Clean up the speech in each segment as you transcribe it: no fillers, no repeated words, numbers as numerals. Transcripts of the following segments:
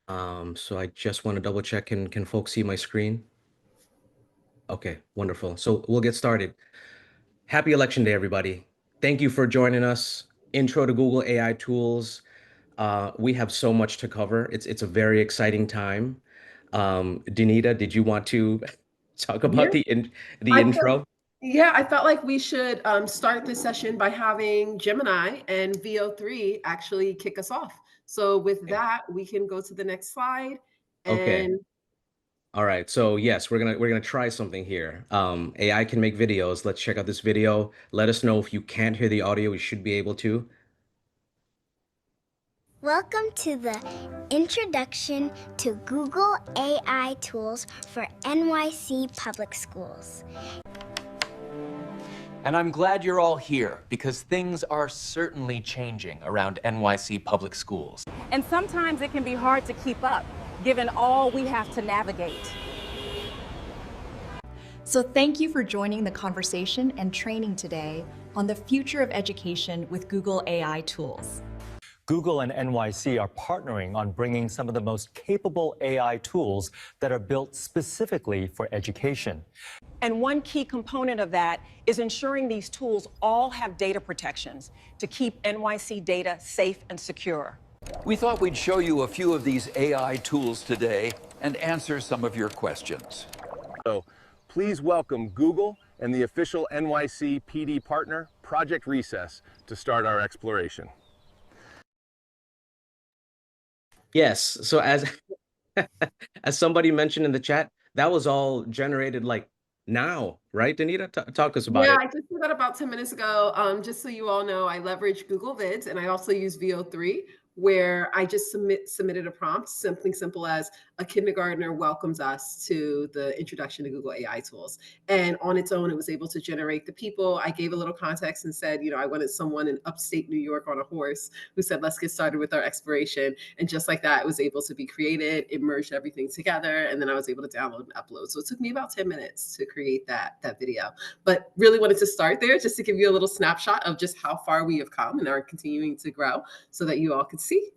So I just want to double check. Can folks see my screen? Okay, wonderful. So we'll get started. Happy Election Day, everybody. Thank you for joining us. Intro to Google AI tools. We have so much to cover. It's a very exciting time. Danita, did you want to talk Yeah, about the I felt intro? I felt like we should start this session by having Gemini and VO3 actually kick us off. So with Okay. that, we can go to the next slide. Okay. And All right. So yes, we're gonna try something here. AI can make videos. Let's check out this video. Let us know if you can't hear the audio. We should be able to. Welcome to the Introduction to Google AI Tools for NYC Public Schools. And I'm glad you're all here because things are certainly changing around NYC Public Schools. And sometimes it can be hard to keep up, given all we have to navigate. So thank you for joining the conversation and training today on the future of education with Google AI tools. Google and NYC are partnering on bringing some of the most capable AI tools that are built specifically for education. And one key component of that is ensuring these tools all have data protections to keep NYC data safe and secure. We thought we'd show you a few of these AI tools today and answer some of your questions. So please welcome Google and the official NYC PD partner, Project Recess, to start our exploration. Yes. So as as somebody mentioned in the chat, that was all generated like now, right, Danita? Talk to us about yeah, it. I just did that about 10 minutes ago. Just so you all know, I leverage Google Vids and I also use VO3, where I just submitted a prompt, something simple as a kindergartner welcomes us to the introduction to Google AI tools. And on its own, it was able to generate the people. I gave a little context and said, I wanted someone in upstate New York on a horse who said, let's get started with our exploration. And just like that, it was able to be created, it merged everything together, and then I was able to download and upload. So it took me about 10 minutes to create that video. But really wanted to start there just to give you a little snapshot of just how far we have come and are continuing to grow so that you all could see.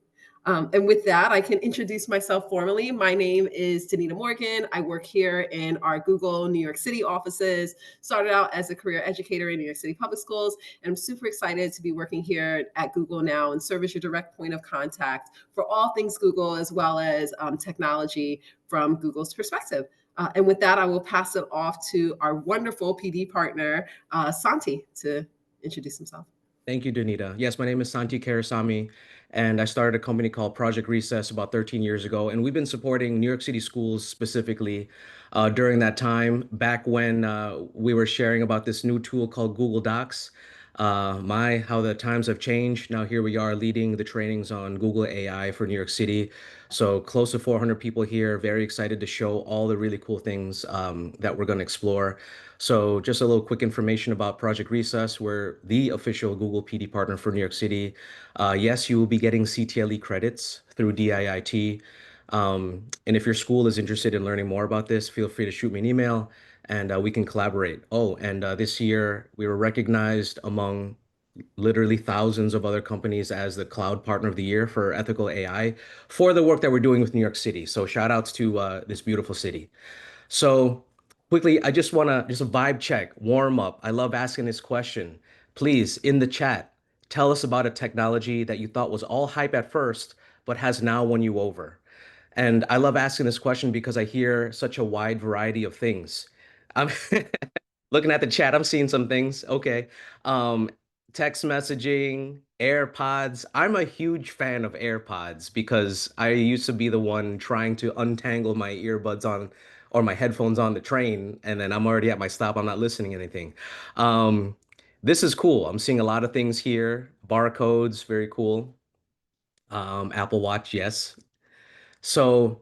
And with that, I can introduce myself formally. My name is Danita Morgan. I work here in our Google New York City offices. Started out as a career educator in New York City Public Schools, and I'm super excited to be working here at Google now and serve as your direct point of contact for all things Google, as well as technology from Google's perspective. And with that, I will pass it off to our wonderful PD partner, Santi, to introduce himself. Thank you, Danita. Yes, my name is Santi Karasamy, and I started a company called Project Recess about 13 years ago. And we've been supporting New York City schools specifically during that time, back when we were sharing about this new tool called Google Docs. How the times have changed. Now here we are leading the trainings on Google AI for New York City. So close to 400 people here, very excited to show all the really cool things that we're going to explore. So just a little quick information about Project Recess. We're the official Google PD partner for New York City. Yes, you will be getting CTLE credits through DIIT. And if your school is interested in learning more about this, feel free to shoot me an email and we can collaborate. Oh, and this year we were recognized among literally thousands of other companies as the Cloud Partner of the Year for Ethical AI for the work that we're doing with New York City. So shout outs to this beautiful city. So quickly, I just want to just a vibe check, warm up. I love asking this question. Please, in the chat, tell us about a technology that you thought was all hype at first, but has now won you over. And I love asking this question because I hear such a wide variety of things. I'm looking at the chat, I'm seeing some things. Okay. Um, Text messaging, AirPods. I'm a huge fan of AirPods because I used to be the one trying to untangle my earbuds on or my headphones on the train, and then I'm already at my stop. I'm not listening to anything. Um, this is cool. I'm seeing a lot of things here. Barcodes, very cool. Apple Watch, yes. So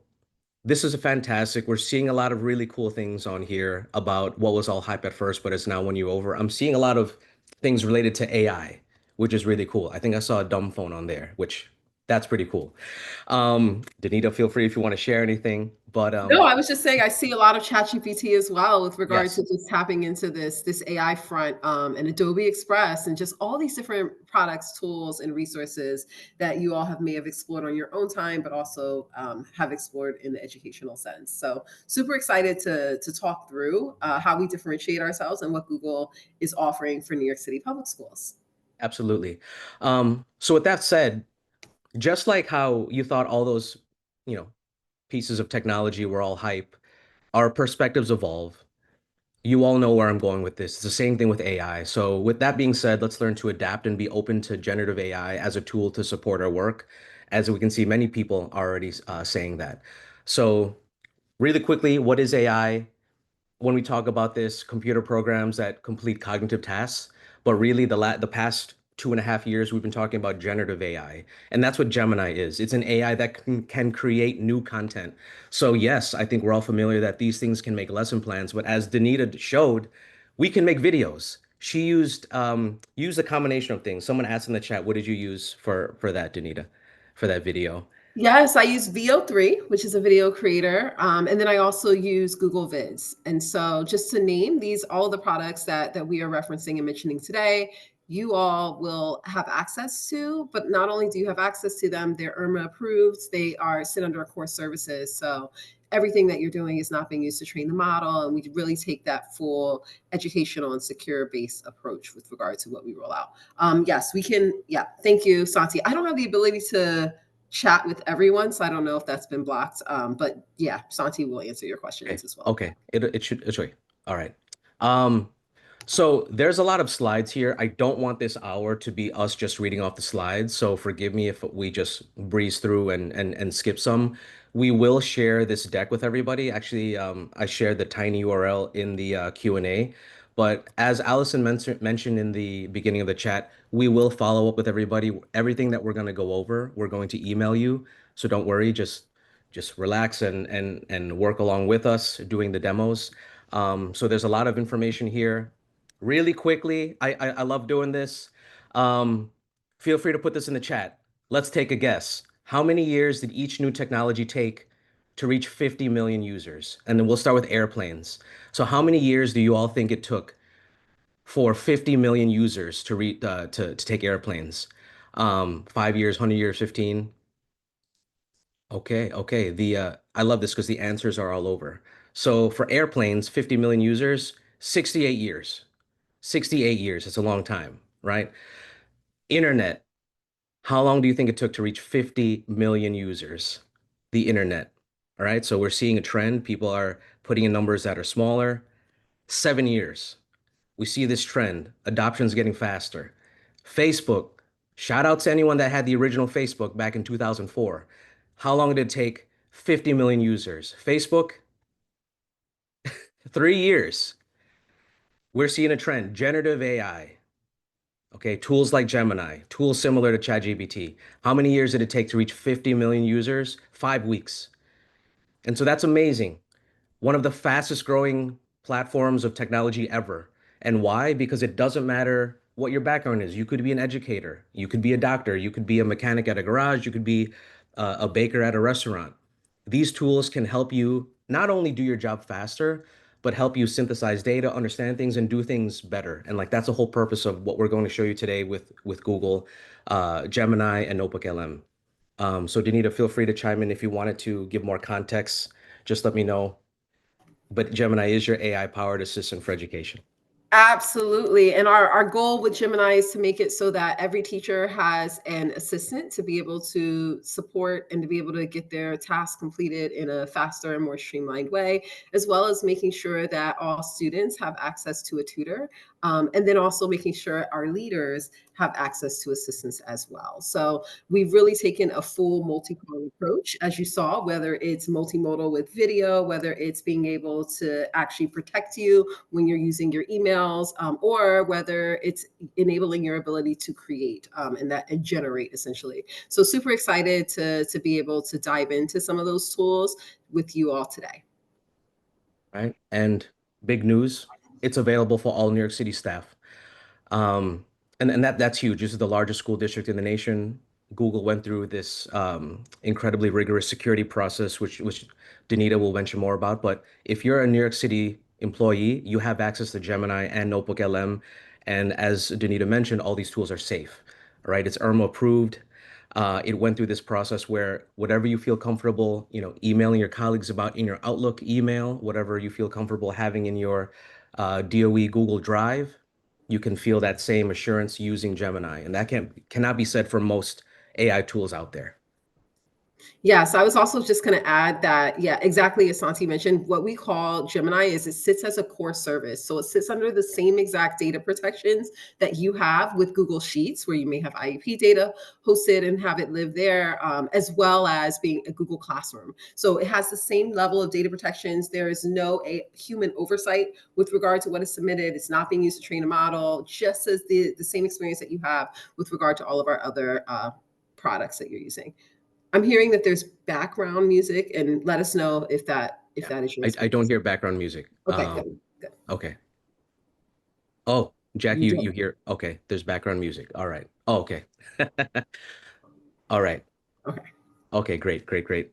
this is a fantastic. We're seeing a lot of really cool things on here about what was all hype at first, but it's now won you over. I'm seeing a lot of things related to AI, which is really cool. I think I saw a dumb phone on there, which That's pretty cool. Danita, feel free if you want to share anything. But No, I was just saying I see a lot of ChatGPT as well with regard yes, to just tapping into this AI front, and Adobe Express and just all these different products, tools, and resources that you all may have explored on your own time, but also have explored in the educational sense. So super excited to talk through how we differentiate ourselves and what Google is offering for New York City Public Schools. absolutely. So with that said, just like how you thought all those, you know, pieces of technology were all hype, our perspectives evolve. You all know where I'm going with this. It's the same thing with AI. So with that being said, let's learn to adapt and be open to generative AI as a tool to support our work. As we can see, many people are already saying that. So really quickly, what is AI? When we talk about this, computer programs that complete cognitive tasks, but really the past 2.5 years, we've been talking about generative AI. And that's what Gemini is. It's an AI that can create new content. So yes, I think we're all familiar that these things can make lesson plans, but as Danita showed, we can make videos. She used a combination of things. Someone asked in the chat, what did you use for that, Danita, for that video? Yes, I use VO3, which is a video creator. And then I also use Google Vids. And so just to name these, all the products that we are referencing and mentioning today, you all will have access to, but not only do you have access to them, they're IRMA approved. They are sit under core services. So everything that you're doing is not being used to train the model. And we really take that full educational and secure based approach with regard to what we roll out. Yes, we can. Yeah. Thank you, Santi. I don't have the ability to chat with everyone, so I don't know if that's been blocked. But yeah, Santi will answer your questions as well. Okay. It should, it's right. All right. So there's a lot of slides here. I don't want this hour to be us just reading off the slides. So forgive me if we just breeze through and skip some. We will share this deck with everybody. Actually, I shared the tiny URL in the Q&A. But as Allison mentioned in the beginning of the chat, we will follow up with everybody. Everything that we're going to go over, we're going to email you. So don't worry, just relax and work along with us doing the demos. So there's a lot of information here. Really quickly, I love doing this. Feel free to put this in the chat. Let's take a guess. How many years did each new technology take to reach 50 million users? And then we'll start with airplanes. So how many years do you all think it took for 50 million users to take airplanes? 5 years, 100 years, 15? Okay. I love this because the answers are all over. So for airplanes, 50 million users, 68 years. 68 years. It's a long time, right? Internet. How long do you think it took to reach 50 million users? The internet. All right. So we're seeing a trend. People are putting in numbers that are smaller. 7 years. We see this trend. Adoption's getting faster. Facebook. Shout out to anyone that had the original Facebook back in 2004. How long did it take 50 million users? Facebook, 3 years. We're seeing a trend. Generative AI. Okay, tools like Gemini, tools similar to ChatGPT. How many years did it take to reach 50 million users? 5 weeks. And so that's amazing. One of the fastest growing platforms of technology ever. And why? Because it doesn't matter what your background is. You could be an educator, you could be a doctor, you could be a mechanic at a garage, you could be a baker at a restaurant. These tools can help you not only do your job faster, but help you synthesize data, understand things, and do things better. And like that's the whole purpose of what we're going to show you today with Google, Gemini, and NotebookLM. So Danita, feel free to chime in if you wanted to give more context. Just let me know. But Gemini is your AI-powered assistant for education. Absolutely. And our goal with Gemini is to make it so that every teacher has an assistant to be able to support and to be able to get their tasks completed in a faster and more streamlined way, as well as making sure that all students have access to a tutor. And then also making sure our leaders have access to assistance as well. So we've really taken a full multi-pronged approach, as you saw, whether it's multimodal with video, whether it's being able to actually protect you when you're using your emails, or whether it's enabling your ability to create and generate essentially. So super excited to be able to dive into some of those tools with you all today. Right. And big news, it's available for all New York City staff. And that's huge. This is the largest school district in the nation. Google went through this incredibly rigorous security process, which Danita will mention more about. But if you're a New York City employee, you have access to Gemini and NotebookLM. And as Danita mentioned, all these tools are safe, right? It's ERMA approved. It went through this process where whatever you feel comfortable, emailing your colleagues about in your Outlook email, whatever you feel comfortable having in your DOE Google Drive, you can feel that same assurance using Gemini. And that cannot be said for most AI tools out there. Yes, I was also just going to add that, yeah, exactly as Santi mentioned, what we call Gemini is it sits as a core service. So it sits under the same exact data protections that you have with Google Sheets, where you may have IEP data hosted and have it live there, as well as being a Google Classroom. So it has the same level of data protections. There is no human oversight with regard to what is submitted. It's not being used to train a model, just as the same experience that you have with regard to all of our other products that you're using. I'm hearing that there's background music, and let us know if that is your I don't hear background music. Okay, good. Okay. Oh, Jack, You you hear? Okay, there's background music. All right. Oh, okay. All right. Okay. Okay, great.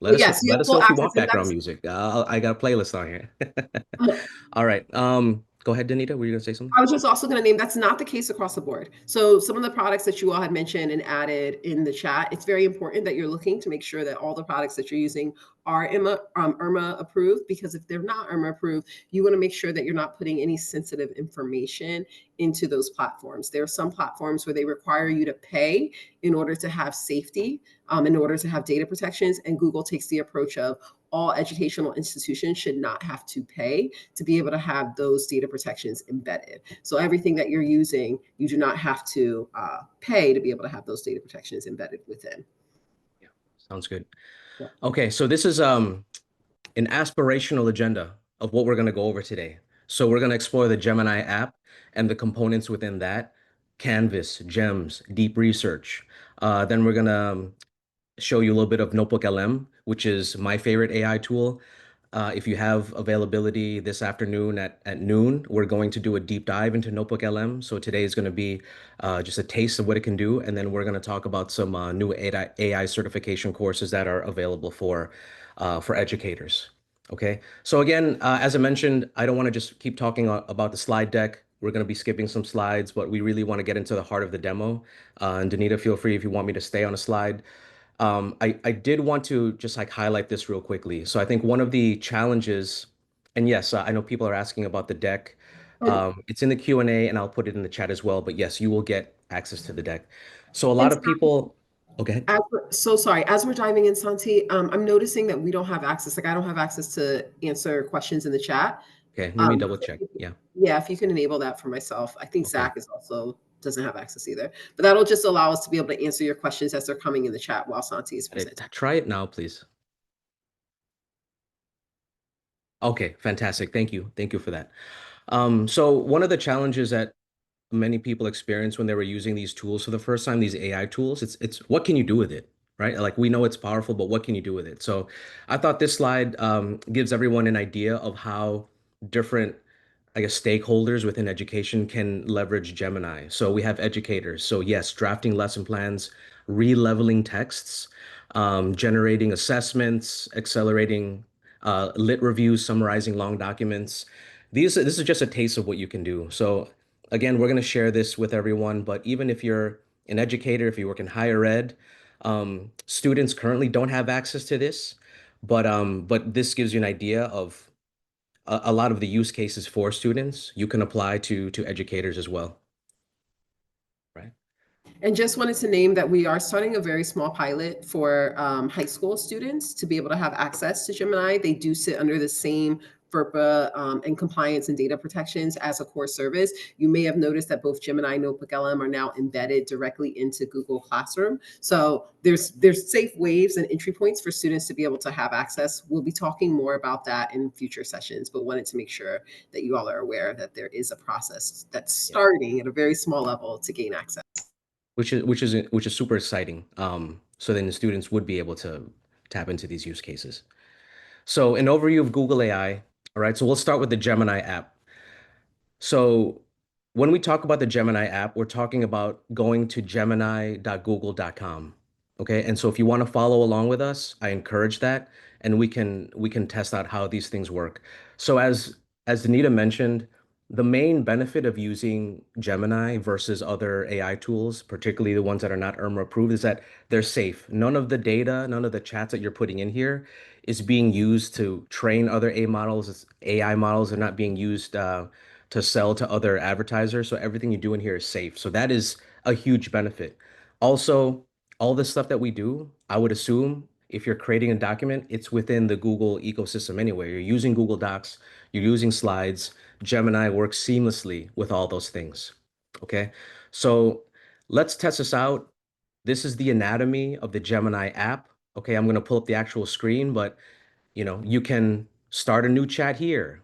Well, yes, you let have us full know if you access, want and background music. I got a playlist on here. All right. Go ahead, Danita. Were you gonna say something? I was just also going to name that's not the case across the board. So some of the products that you all had mentioned and added in the chat, it's very important that you're looking to make sure that all the products that you're using are ERMA approved, because if they're not ERMA approved, you want to make sure that you're not putting any sensitive information into those platforms. There are some platforms where they require you to pay in order to have safety, in order to have data protections, and Google takes the approach of all educational institutions should not have to pay to be able to have those data protections embedded. So everything that you're using, you do not have to pay to be able to have those data protections embedded within. Yeah, sounds good. Yeah. Okay, so this is an aspirational agenda of what we're going to go over today. So we're going to explore the Gemini app and the components within that, Canvas, GEMS, deep research. Then we're going to show you a little bit of NotebookLM, which is my favorite AI tool. If you have availability this afternoon at noon, we're going to do a deep dive into NotebookLM. So today is going to be just a taste of what it can do. And then we're going to talk about some new AI certification courses that are available for educators. Okay. So again, as I mentioned, I don't want to just keep talking about the slide deck. We're going to be skipping some slides, but we really want to get into the heart of the demo. And Danita, feel free if you want me to stay on a slide. I did want to just highlight this real quickly. So I think one of the challenges, and yes, I know people are asking about the deck. It's in the Q&A and I'll put it in the chat as well. But yes, you will get access to the deck. So a lot of people, okay. So sorry, as we're diving in, Santi, I'm noticing that we don't have access. I don't have access to answer questions in the chat. Okay, let me double check. Yeah. Yeah, if you can enable that for myself. I think Zach is also doesn't have access either, but that'll just allow us to be able to answer your questions as they're coming in the chat while Santi is presenting. Try it now, please. Okay, fantastic. Thank you. Thank you for that. So one of the challenges that many people experience when they were using these tools for the first time, these AI tools, it's what can you do with it, right? Like we know it's powerful, but what can you do with it? So I thought this slide gives everyone an idea of how different, I guess, stakeholders within education can leverage Gemini. So we have educators. So yes, drafting lesson plans, re-leveling texts, generating assessments, accelerating lit reviews, summarizing long documents. This is just a taste of what you can do. So again, we're going to share this with everyone, but even if you're an educator, if you work in higher ed, students currently don't have access to this, but this gives you an idea of a lot of the use cases for students. You can apply to educators as well. Right. And just wanted to name that we are starting a very small pilot for high school students to be able to have access to Gemini. They do sit under the same FERPA and compliance and data protections as a core service. You may have noticed that both Gemini and NotebookLM are now embedded directly into Google Classroom. So there's safe ways and entry points for students to be able to have access. We'll be talking more about that in future sessions, but wanted to make sure that you all are aware that there is a process that's starting at a very small level to gain access. Which is super exciting. So then the students would be able to tap into these use cases. So an overview of Google AI. All right, so we'll start with the Gemini app. So when we talk about the Gemini app, we're talking about going to gemini.google.com. Okay. And so if you want to follow along with us, I encourage that. And we can test out how these things work. So as Danita mentioned, the main benefit of using Gemini versus other AI tools, particularly the ones that are not IRMA approved, is that they're safe. None of the data, none of the chats that you're putting in here is being used to train other AI models. They're not being used to sell to other advertisers. So everything you do in here is safe. So that is a huge benefit. Also, all the stuff that we do, I would assume if you're creating a document, it's within the Google ecosystem anyway. You're using Google Docs, you're using slides. Gemini works seamlessly with all those things. Okay, so let's test this out. This is the anatomy of the Gemini app. Okay, I'm going to pull up the actual screen, but you can start a new chat here.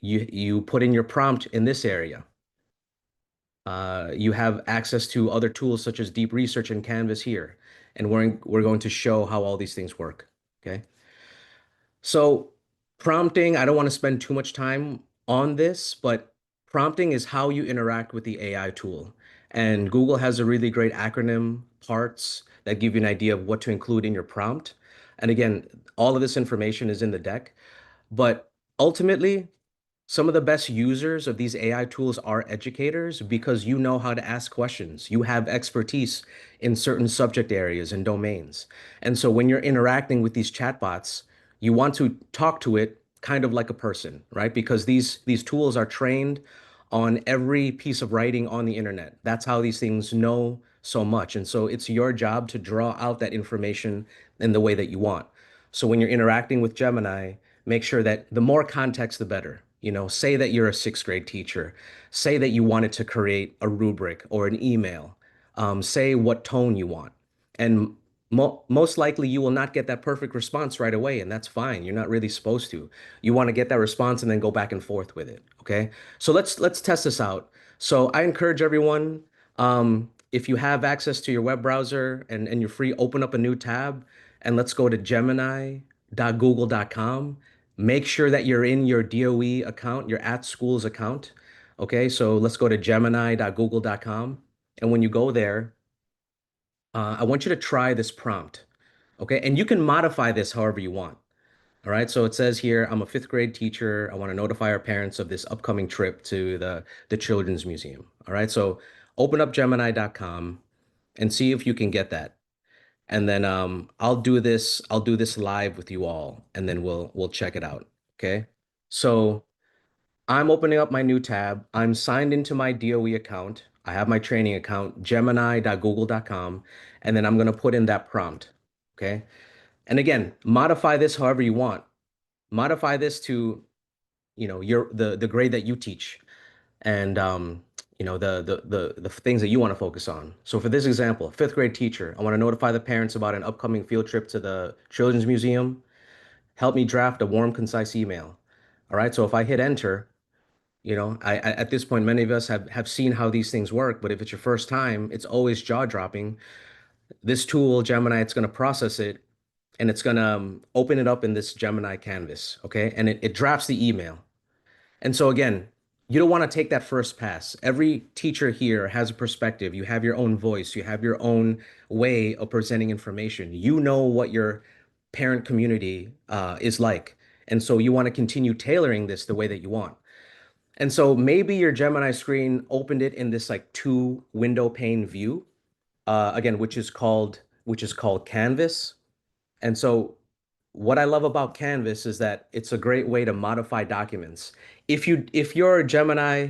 You put in your prompt in this area. You have access to other tools such as deep research and Canvas here. And we're going to show how all these things work. Okay. So prompting, I don't want to spend too much time on this, but prompting is how you interact with the AI tool. And Google has a really great acronym, parts, that give you an idea of what to include in your prompt. And again, all of this information is in the deck. But ultimately, some of the best users of these AI tools are educators because you know how to ask questions. You have expertise in certain subject areas and domains. And so when you're interacting with these chatbots, you want to talk to it kind of like a person, right? Because these tools are trained on every piece of writing on the internet. That's how these things know so much. And so it's your job to draw out that information in the way that you want. So when you're interacting with Gemini, make sure that the more context, the better. Say that you're a sixth grade teacher. Say that you wanted to create a rubric or an email. Say what tone you want. And most likely you will not get that perfect response right away, and that's fine. You're not really supposed to. You want to get that response and then go back and forth with it. Okay. So let's test this out. So I encourage everyone, if you have access to your web browser and you're free, open up a new tab and let's go to gemini.google.com. Make sure that you're in your DOE account, your @schools account. Okay, so let's go to gemini.google.com. And when you go there, I want you to try this prompt. Okay, and you can modify this however you want. All right, so it says here, I'm a fifth grade teacher. I want to notify our parents of this upcoming trip to the Children's Museum. All right, so open up gemini.com and see if you can get that. And then I'll do this live with you all, and then we'll check it out. Okay. So I'm opening up my new tab. I'm signed into my DOE account. I have my training account, gemini.google.com, and then I'm going to put in that prompt. Okay. And again, modify this however you want. Modify this to, the grade that you teach and the things that you want to focus on. So for this example, fifth grade teacher, I want to notify the parents about an upcoming field trip to the Children's Museum. Help me draft a warm, concise email. All right. So if I hit enter, I at this point, many of us have seen how these things work, but if it's your first time, it's always jaw-dropping. This tool, Gemini, it's going to process it and it's going to open it up in this Gemini canvas. Okay. And it drafts the email. And so again, you don't want to take that first pass. Every teacher here has a perspective. You have your own voice. You have your own way of presenting information. You know what your parent community is like. And so you want to continue tailoring this the way that you want. And so maybe your Gemini screen opened it in this like 2-window pane view, again, which is called Canvas. And so what I love about Canvas is that it's a great way to modify documents. If your Gemini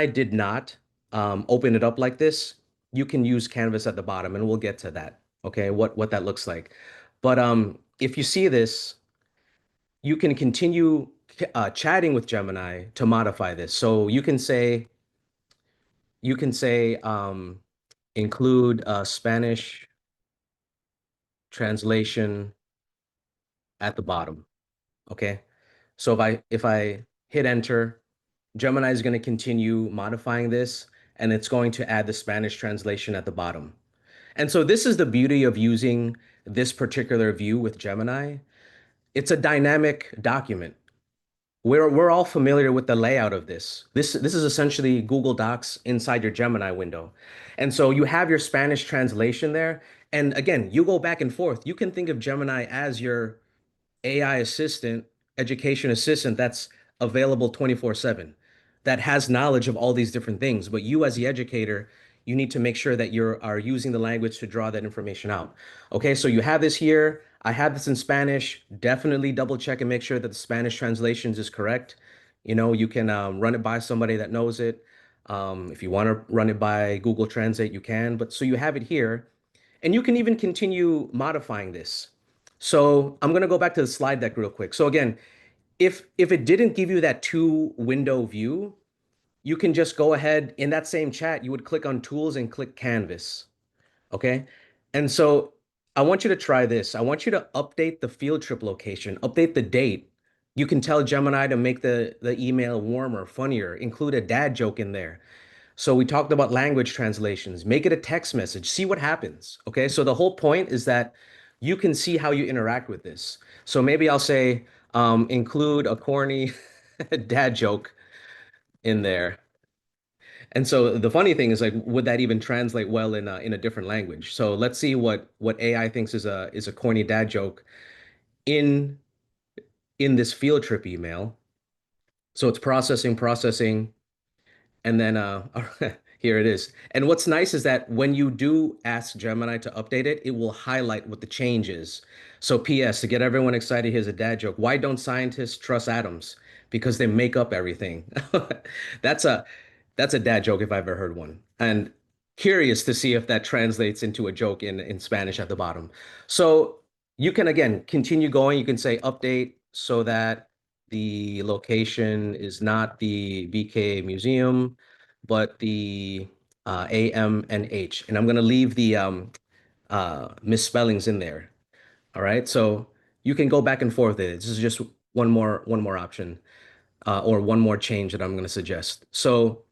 did not open it up like this, you can use Canvas at the bottom, and we'll get to that. Okay, what that looks like. But if you see this, you can continue chatting with Gemini to modify this. So you can say include Spanish translation at the bottom. Okay. So if I hit enter, Gemini is going to continue modifying this, and it's going to add the Spanish translation at the bottom. And so this is the beauty of using this particular view with Gemini. It's a dynamic document. we're all familiar with the layout of this. This is essentially Google Docs inside your Gemini window. And so you have your Spanish translation there. And again, you go back and forth. You can think of Gemini as your AI assistant, education assistant that's available 24/7, that has knowledge of all these different things. But you as the educator, you need to make sure that you are using the language to draw that information out. Okay, so you have this here. I have this in Spanish. Definitely double check and make sure that the Spanish translations is correct. You know, you can run it by somebody that knows it. If you want to run it by Google Translate, you can. But so you have it here, and you can even continue modifying this. So I'm going to go back to the slide deck real quick. So again, if it didn't give you that two window view, you can just go ahead in that same chat, you would click on tools and click canvas. Okay. And so I want you to try this. I want you to update the field trip location, update the date. You can tell Gemini to make the email warmer, funnier, include a dad joke in there. So we talked about language translations, make it a text message, see what happens. Okay. So the whole point is that you can see how you interact with this. So maybe I'll say, include a corny dad joke in there. And so the funny thing is, like, would that even translate well in a different language? So let's see what AI thinks is a corny dad joke in this field trip email. So it's processing, and then here it is. And what's nice is that when you do ask Gemini to update it, it will highlight what the change is. So PS, to get everyone excited, here's a dad joke. Why don't scientists trust atoms? Because they make up everything. That's a dad joke if I've ever heard one. And curious to see if that translates into a joke in Spanish at the bottom. So you can, again, continue going. You can say update so that the location is not the BK Museum, but the AMNH. And I'm going to leave the misspellings in there. All right. So you can go back and forth. This is just one more option or one more change that I'm going to suggest. So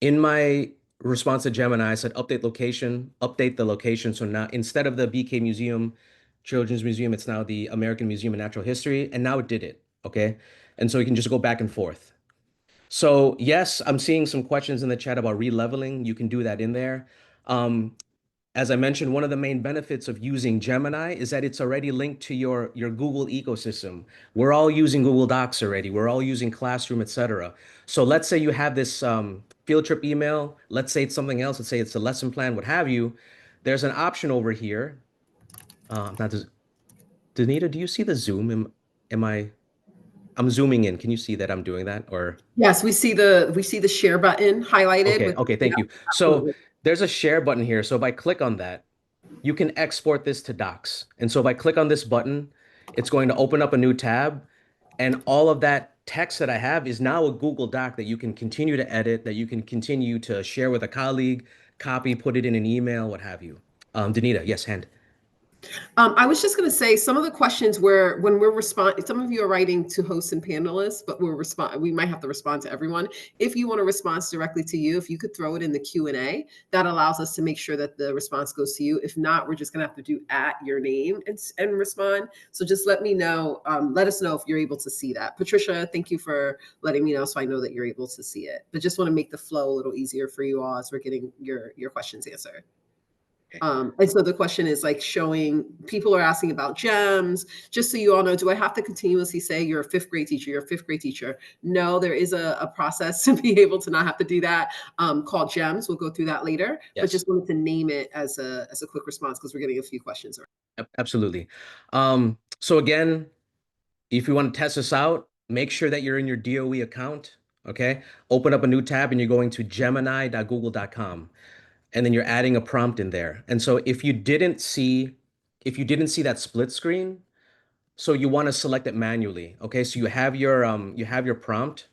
in my response to Gemini, I said update location, update the location. So now instead of the BK Museum, Children's Museum, it's now the American Museum of Natural History. And now it did it. Okay. And so you can just go back and forth. So yes, I'm seeing some questions in the chat about releveling. You can do that in there. As I mentioned, one of the main benefits of using Gemini is that it's already linked to your Google ecosystem. We're all using Google Docs already. We're all using Classroom, etc. So let's say you have this field trip email. Let's say it's something else. Let's say it's a lesson plan, what have you. There's an option over here. Danita, do you see the Zoom? I'm zooming in. Can you see that I'm doing that? Or yes, we see the share button highlighted. Okay, thank you. So there's a share button here. So if I click on that, you can export this to Docs. And so if I click on this button, it's going to open up a new tab. And all of that text that I have is now a Google Doc that you can continue to edit, that you can continue to share with a colleague, copy, put it in an email, what have you. Danita, yes, hand. I was just going to say some of the questions where when we're responding, some of you are writing to hosts and panelists, but we might have to respond to everyone. If you want a response directly to you, if you could throw it in the Q&A, that allows us to make sure that the response goes to you. If not, we're just going to have to do at your name and respond. So just let me know, let us know if you're able to see that. Patricia, thank you for letting me know so I know that you're able to see it. But just want to make the flow a little easier for you all as we're getting your questions answered. And so the question is like people are asking about GEMS. Just so you all know, do I have to continuously say you're a fifth grade teacher? You're a fifth grade teacher. No, there is a process to be able to not have to do that called GEMS. We'll go through that later, yes. But just wanted to name it as a quick response because we're getting a few questions. Absolutely. So again, if you want to test this out, make sure that you're in your DOE account. Okay. Open up a new tab and you're going to gemini.google.com. And then you're adding a prompt in there. And so if you didn't see that split screen, so you want to select it manually. Okay, so you have your prompt.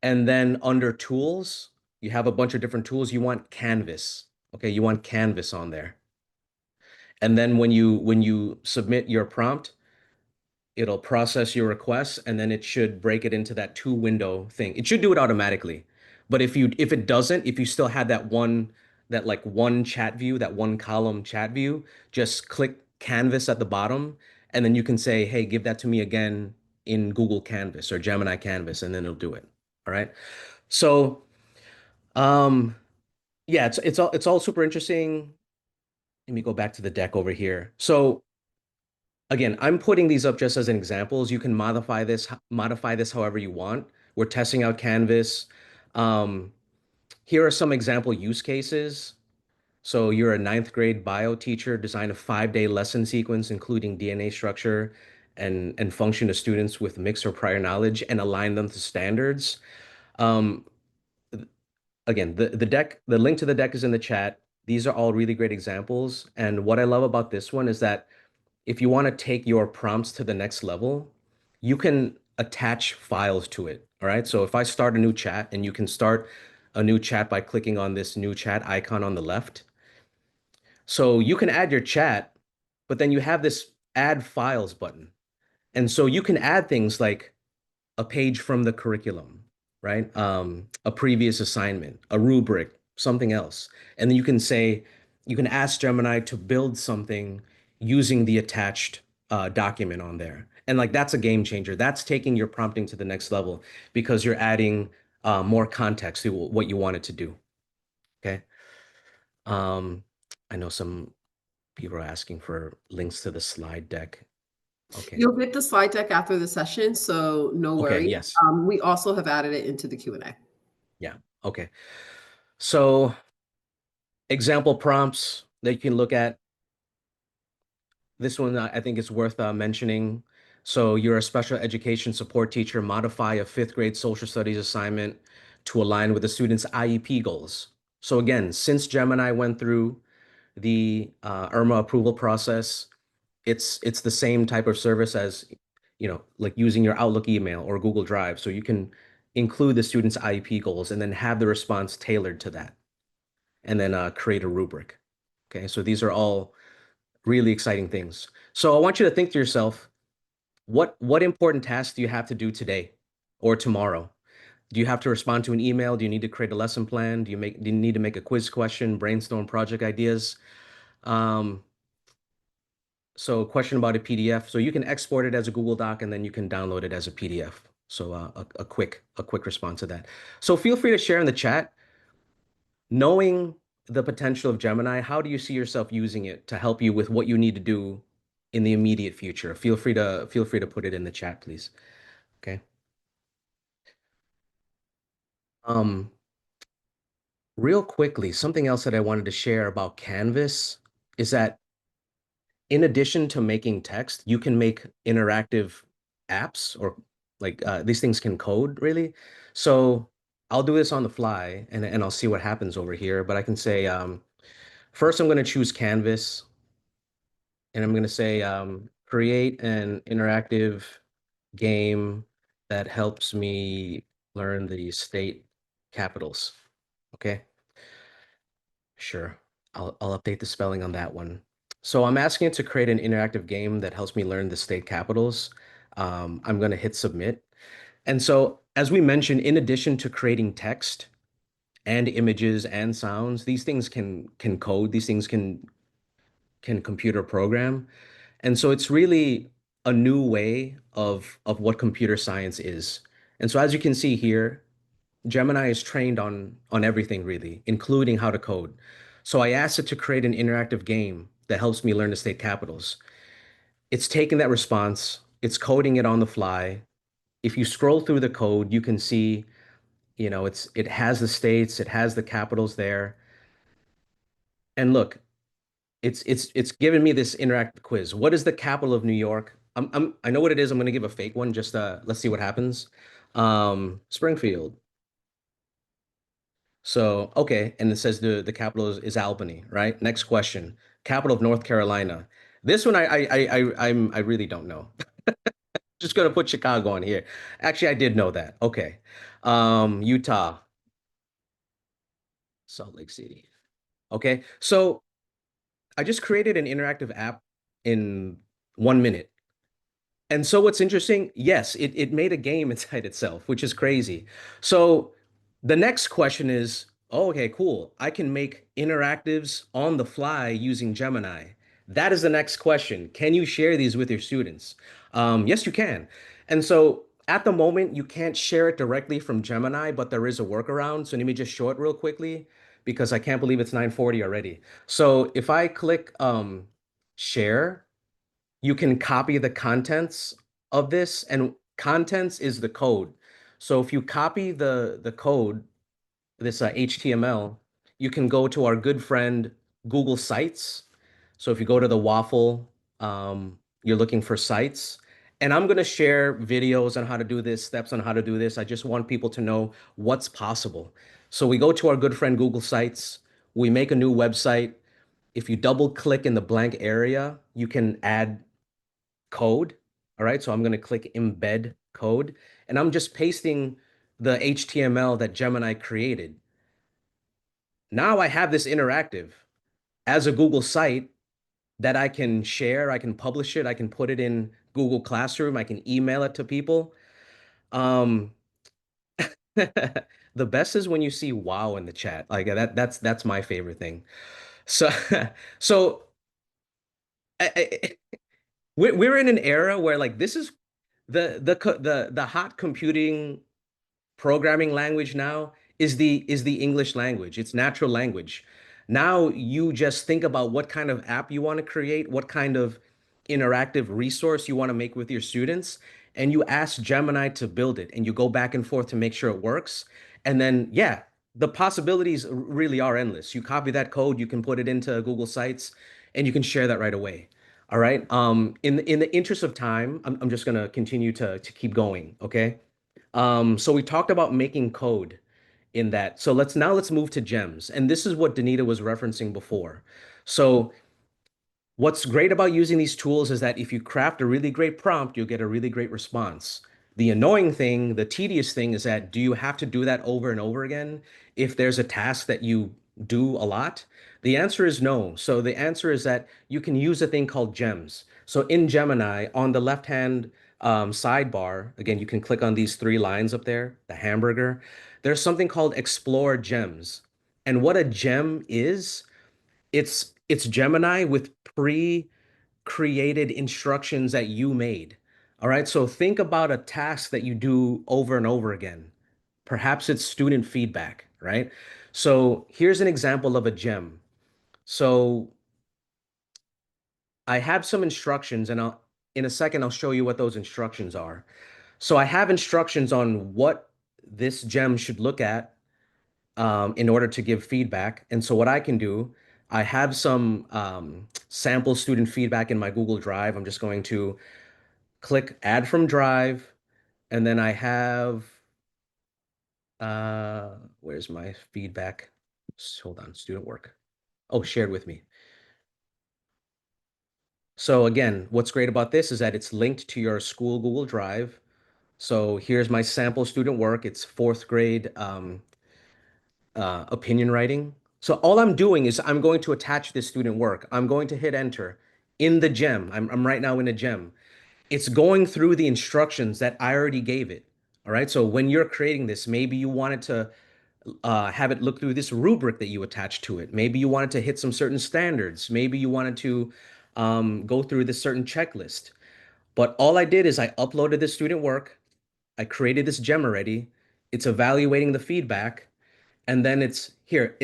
And then under tools, you have a bunch of different tools. You want Canvas. Okay, you want Canvas on there. And then when you submit your prompt, it'll process your request and then it should break it into that 2-window thing. It should do it automatically. But if it doesn't, if you still had that one chat view, that one column chat view, just click Canvas at the bottom, and then you can say, hey, give that to me again in Google Canvas or Gemini Canvas, and then it'll do it. All right. So, yeah, it's all super interesting. Let me go back to the deck over here. So again, I'm putting these up just as an examples. You can modify this however you want. We're testing out Canvas. Here are some example use cases. So you're a 9th grade bio teacher, design a 5-day lesson sequence, including DNA structure and function to students with mixed or prior knowledge and align them to standards. Um, Again, the link to the deck is in the chat. These are all really great examples. And what I love about this one is that if you want to take your prompts to the next level, you can attach files to it. All right. So if I start a new chat, and you can start a new chat by clicking on this new chat icon on the left. So you can add your chat, but then you have this add files button. And so you can add things like a page from the curriculum, right? A previous assignment, a rubric, something else. And then you can ask Gemini to build something using the attached document on there. And like, that's a game changer. That's taking your prompting to the next level because you're adding more context to what you want it to do. Okay. I know some people are asking for links to the slide deck. Okay. You'll get the slide deck after the session, so no worries. Okay, yes. We also have added it into the Q&A. Yeah, okay. So example prompts that you can look at. This one I think is worth mentioning. So you're a special education support teacher, modify a 5th grade social studies assignment to align with the student's IEP goals. So again, since Gemini went through the ERMA approval process, it's the same type of service as, like using your Outlook email or Google Drive. So you can include the student's IEP goals and then have the response tailored to that, and then create a rubric. Okay, so these are all really exciting things. So I want you to think to yourself, what important tasks do you have to do today or tomorrow? Do you have to respond to an email? Do you need to create a lesson plan? Do you need to make a quiz question, brainstorm project ideas? So question about a PDF. So you can export it as a Google Doc, and then you can download it as a PDF. So a quick response to that. So feel free to share in the chat. Knowing the potential of Gemini, how do you see yourself using it to help you with what you need to do in the immediate future? Feel free to put it in the chat, please. Okay. Real quickly, something else that I wanted to share about Canvas is that in addition to making text, you can make interactive apps, or like these things can code really. So I'll do this on the fly and I'll see what happens over here. But I can say, first I'm going to choose Canvas, and I'm going to say, create an interactive game that helps me learn the state capitals. Okay. Sure. I'll update the spelling on that one. So I'm asking it to create an interactive game that helps me learn the state capitals. I'm going to hit submit. And so, as we mentioned, in addition to creating text and images and sounds, these things can code. These things can computer program. And so it's really a new way of what computer science is. And so as you can see here, Gemini is trained on everything really, including how to code. So I asked it to create an interactive game that helps me learn the state capitals. It's taking that response, it's coding it on the fly. If you scroll through the code, you can see, it has the states, it has the capitals there. And look, it's given me this interactive quiz. What is the capital of New York? I know what it is. I'm going to give a fake one. Just let's see what happens. Springfield. So, okay, and it says the capital is Albany, right? Next question. Capital of North Carolina. This one I really don't know. Just gonna put Chicago on here. Actually, I did know that. Okay. Utah. Salt Lake City. Okay. So I just created an interactive app in 1 minute. And so what's interesting, yes, it made a game inside itself, which is crazy. So the next question is, oh, okay, cool. I can make interactives on the fly using Gemini. That is the next question. Can you share these with your students? Yes, you can. And so at the moment, you can't share it directly from Gemini, but there is a workaround. So let me just show it real quickly because I can't believe it's 9:40 already. So if I click share, you can copy the contents of this, and contents is the code. So if you copy the code, this HTML, you can go to our good friend Google Sites. So if you go to the waffle, you're looking for sites. And I'm going to share videos on how to do this, steps on how to do this. I just want people to know what's possible. So we go to our good friend Google Sites. We make a new website. If you double click in the blank area, you can add code. All right, so I'm going to click embed code, and I'm just pasting the HTML that Gemini created. Now I have this interactive as a Google site that I can share, I can publish it, I can put it in Google Classroom, I can email it to people. The best is when you see wow in the chat. Like that's my favorite thing. So so we're in an era where like this is the hot computing programming language now is the English language. It's natural language. Now you just think about what kind of app you want to create, what kind of interactive resource you want to make with your students, and you ask Gemini to build it, and you go back and forth to make sure it works. And then, yeah, the possibilities really are endless. You copy that code, you can put it into Google Sites, and you can share that right away. All right. In the interest of time, I'm just gonna continue to keep going. Okay. So we talked about making code in that. So let's move to gems. And this is what Danita was referencing before. So what's great about using these tools is that if you craft a really great prompt, you'll get a really great response. The annoying thing, the tedious thing is that do you have to do that over and over again if there's a task that you do a lot? The answer is no. So the answer is that you can use a thing called gems. So in Gemini, on the left-hand sidebar, again, you can click on these three lines up there, the hamburger. There's something called Explore Gems. And what a gem is, it's Gemini with pre-created instructions that you made. All right, so think about a task that you do over and over again. Perhaps it's student feedback, right? So here's an example of a gem. So I have some instructions, and in a second, I'll show you what those instructions are. So I have instructions on what this gem should look at in order to give feedback. And so what I can do, I have some sample student feedback in my Google Drive. I'm just going to click Add from Drive, and then I have, where's my feedback? Hold on, student work. Oh, shared with me. So again, what's great about this is that it's linked to your school Google Drive. So here's my sample student work. It's fourth grade opinion writing. So all I'm doing is I'm going to attach this student work. I'm going to hit enter in the gem. I'm right now in a gem. It's going through the instructions that I already gave it. All right. So when you're creating this, maybe you wanted to have it look through this rubric that you attach to it. Maybe you wanted to hit some certain standards. Maybe you wanted to go through this certain checklist. But all I did is I uploaded this student work. I created this gem already. It's evaluating the feedback. And then it's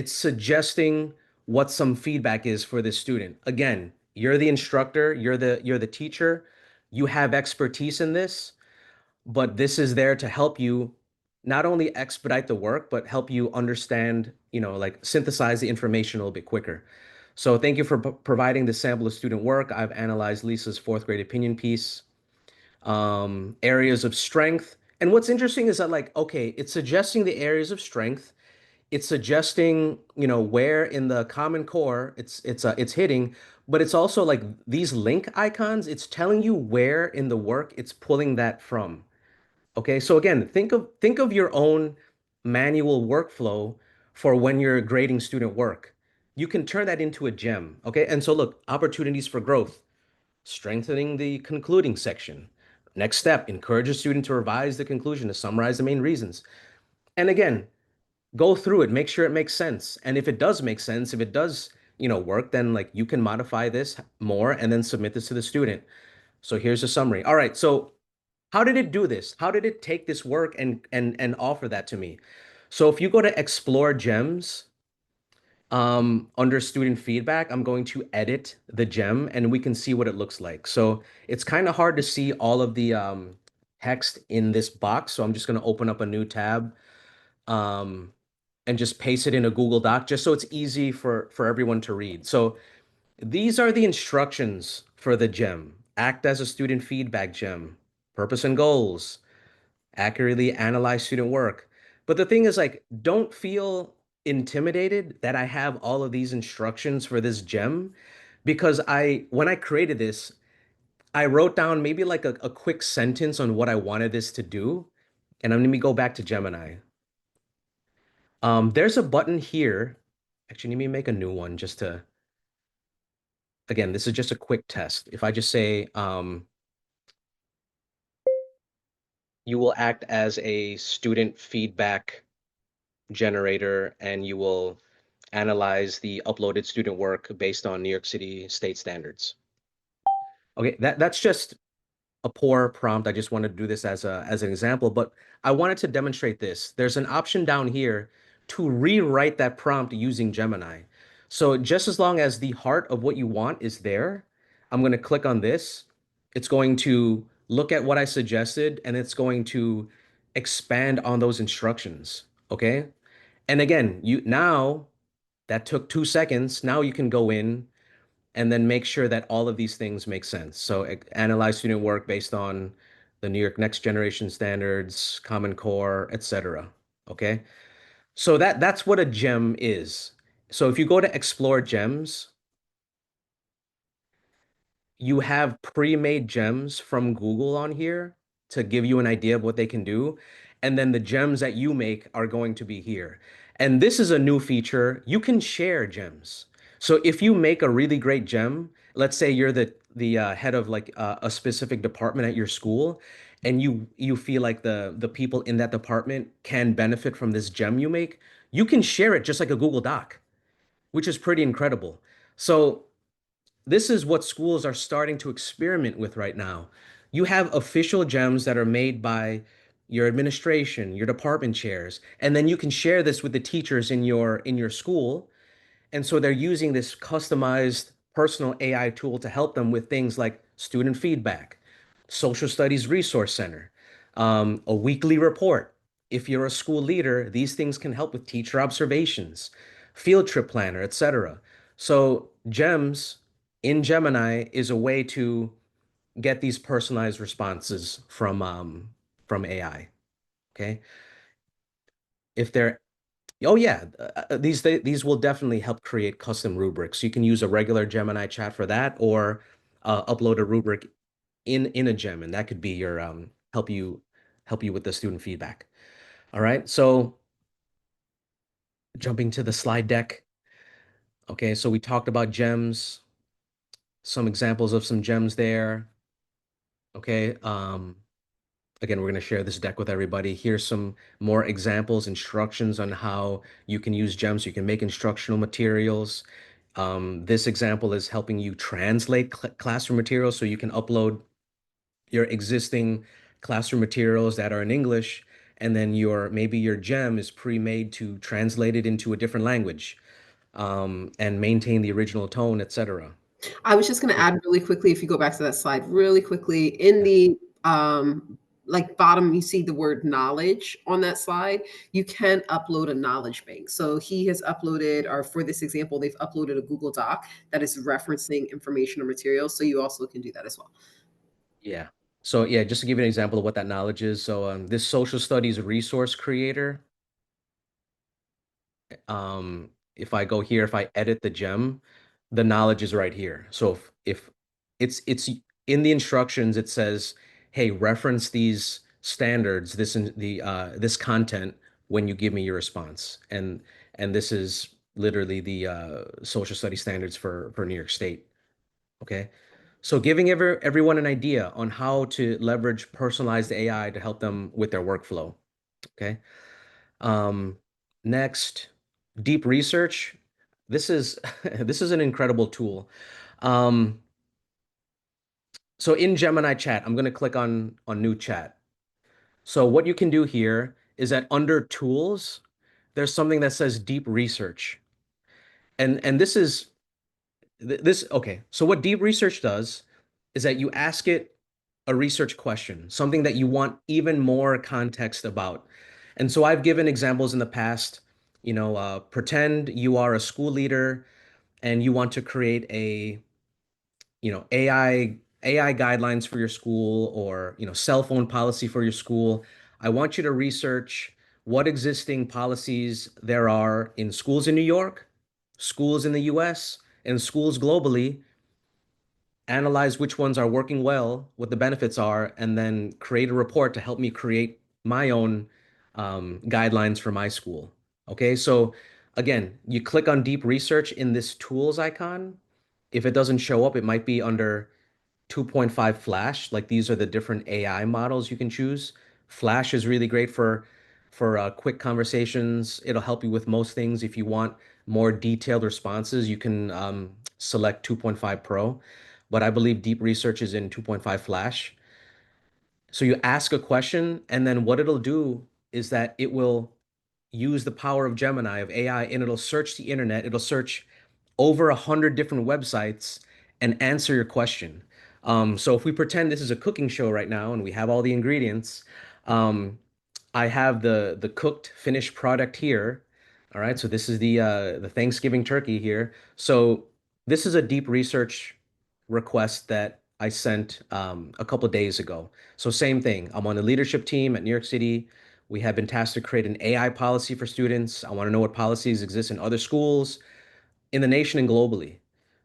suggesting what some feedback is for this student. Again, you're the instructor, you're the teacher, you have expertise in this, but this is there to help you not only expedite the work, but help you understand, like synthesize the information a little bit quicker. So thank you for providing the sample of student work. I've analyzed Lisa's fourth grade opinion piece, areas of strength. And what's interesting is that okay, it's suggesting the areas of strength. It's suggesting, where in the Common Core it's hitting, but it's also like these link icons, it's telling you where in the work it's pulling that from. Okay, so again, think of your own manual workflow for when you're grading student work. You can turn that into a gem. Okay, and so look, opportunities for growth, strengthening the concluding section. Next step, encourage a student to revise the conclusion to summarize the main reasons. And again, go through it, make sure it makes sense. And if it does make sense, if it does work, then like you can modify this more and then submit this to the student. So here's a summary. All right, so how did it do this? How did it take this work and offer that to me? So if you go to explore gems, under student feedback, I'm going to edit the gem and we can see what it looks like. So it's kind of hard to see all of the text in this box. So I'm just going to open up a new tab and just paste it in a Google Doc just so it's easy for everyone to read. So these are the instructions for the gem. Act as a student feedback gem. Purpose and goals. Accurately analyze student work. But the thing is, like, don't feel intimidated that I have all of these instructions for this gem, because when I created this, I wrote down maybe like a quick sentence on what I wanted this to do. And let me go back to Gemini. There's a button here. Actually, let me make a new one just to, again, this is just a quick test. If I just say, you will act as a student feedback generator and you will analyze the uploaded student work based on New York City state standards. Okay, that's just a poor prompt. I just wanted to do this as an example, but I wanted to demonstrate this. There's an option down here to rewrite that prompt using Gemini. So just as long as the heart of what you want is there, I'm going to click on this. It's going to look at what I suggested and it's going to expand on those instructions. Okay. And again, now that took 2 seconds. Now you can go in and then make sure that all of these things make sense. So analyze student work based on the New York Next Generation Standards, Common Core, etc. Okay. So that's what a gem is. So if you go to explore gems, you have pre-made gems from Google on here to give you an idea of what they can do. And then the gems that you make are going to be here. And this is a new feature. You can share gems. So if you make a really great gem, let's say you're the head of like a specific department at your school, and you feel like the people in that department can benefit from this gem you make, you can share it just like a Google Doc, which is pretty incredible. So this is what schools are starting to experiment with right now. You have official gems that are made by your administration, your department chairs, and then you can share this with the teachers in your school. And so they're using this customized personal AI tool to help them with things like student feedback, social studies resource center, a weekly report. If you're a school leader, these things can help with teacher observations, field trip planner, etc. So gems in Gemini is a way to get these personalized responses from AI. Okay. If they're Oh yeah, these will definitely help create custom rubrics. You can use a regular Gemini chat for that, or upload a rubric in a gem, and that could be your help you with the student feedback. All right, so jumping to the slide deck. Okay, so we talked about gems, some examples of some gems there. Okay, again, we're going to share this deck with everybody. Here's some more examples, instructions on how you can use gems. You can make instructional materials. This example is helping you translate classroom materials, so you can upload your existing classroom materials that are in English, and then maybe your gem is pre-made to translate it into a different language, and maintain the original tone, etc. I was just going to add really quickly, if you go back to that slide really quickly, in the like bottom, you see the word knowledge on that slide. You can upload a knowledge bank. So he has uploaded, or for this example, they've uploaded a Google Doc that is referencing information or materials. So you also can do that as well. Yeah. So yeah, just to give you an example of what that knowledge is. So this social studies resource creator, if I go here, if I edit the gem, the knowledge is right here. So if it's in the instructions, it says, hey, reference these standards, this content when you give me your response. And this is literally the social study standards for New York State. Okay. So giving everyone an idea on how to leverage personalized AI to help them with their workflow. Okay. Next, deep research. this is this is an incredible tool. Um, so in Gemini chat, I'm going to click on new chat. So what you can do here is that under tools, there's something that says deep research. And this is this okay. So what deep research does is that you ask it a research question, something that you want even more context about. And so I've given examples in the past, pretend you are a school leader and you want to create a, AI guidelines for your school, or, cell phone policy for your school. I want you to research what existing policies there are in schools in New York, schools in the US, and schools globally, analyze which ones are working well, what the benefits are, and then create a report to help me create my own guidelines for my school. Okay, so again, you click on deep research in this tools icon. If it doesn't show up, it might be under 2.5 Flash. Like, these are the different AI models you can choose. Flash is really great for quick conversations. It'll help you with most things. If you want more detailed responses, you can select 2.5 Pro, but I believe deep research is in 2.5 Flash. So you ask a question, and then what it'll do is that it will use the power of Gemini, of AI, and it'll search the internet. It'll search over 100 different websites and answer your question. So if we pretend this is a cooking show right now and we have all the ingredients, I have the cooked finished product here. All right, so this is the Thanksgiving turkey here. So this is a deep research request that I sent a couple days ago. So same thing. I'm on the leadership team at New York City. We have been tasked to create an AI policy for students. I want to know what policies exist in other schools in the nation and globally.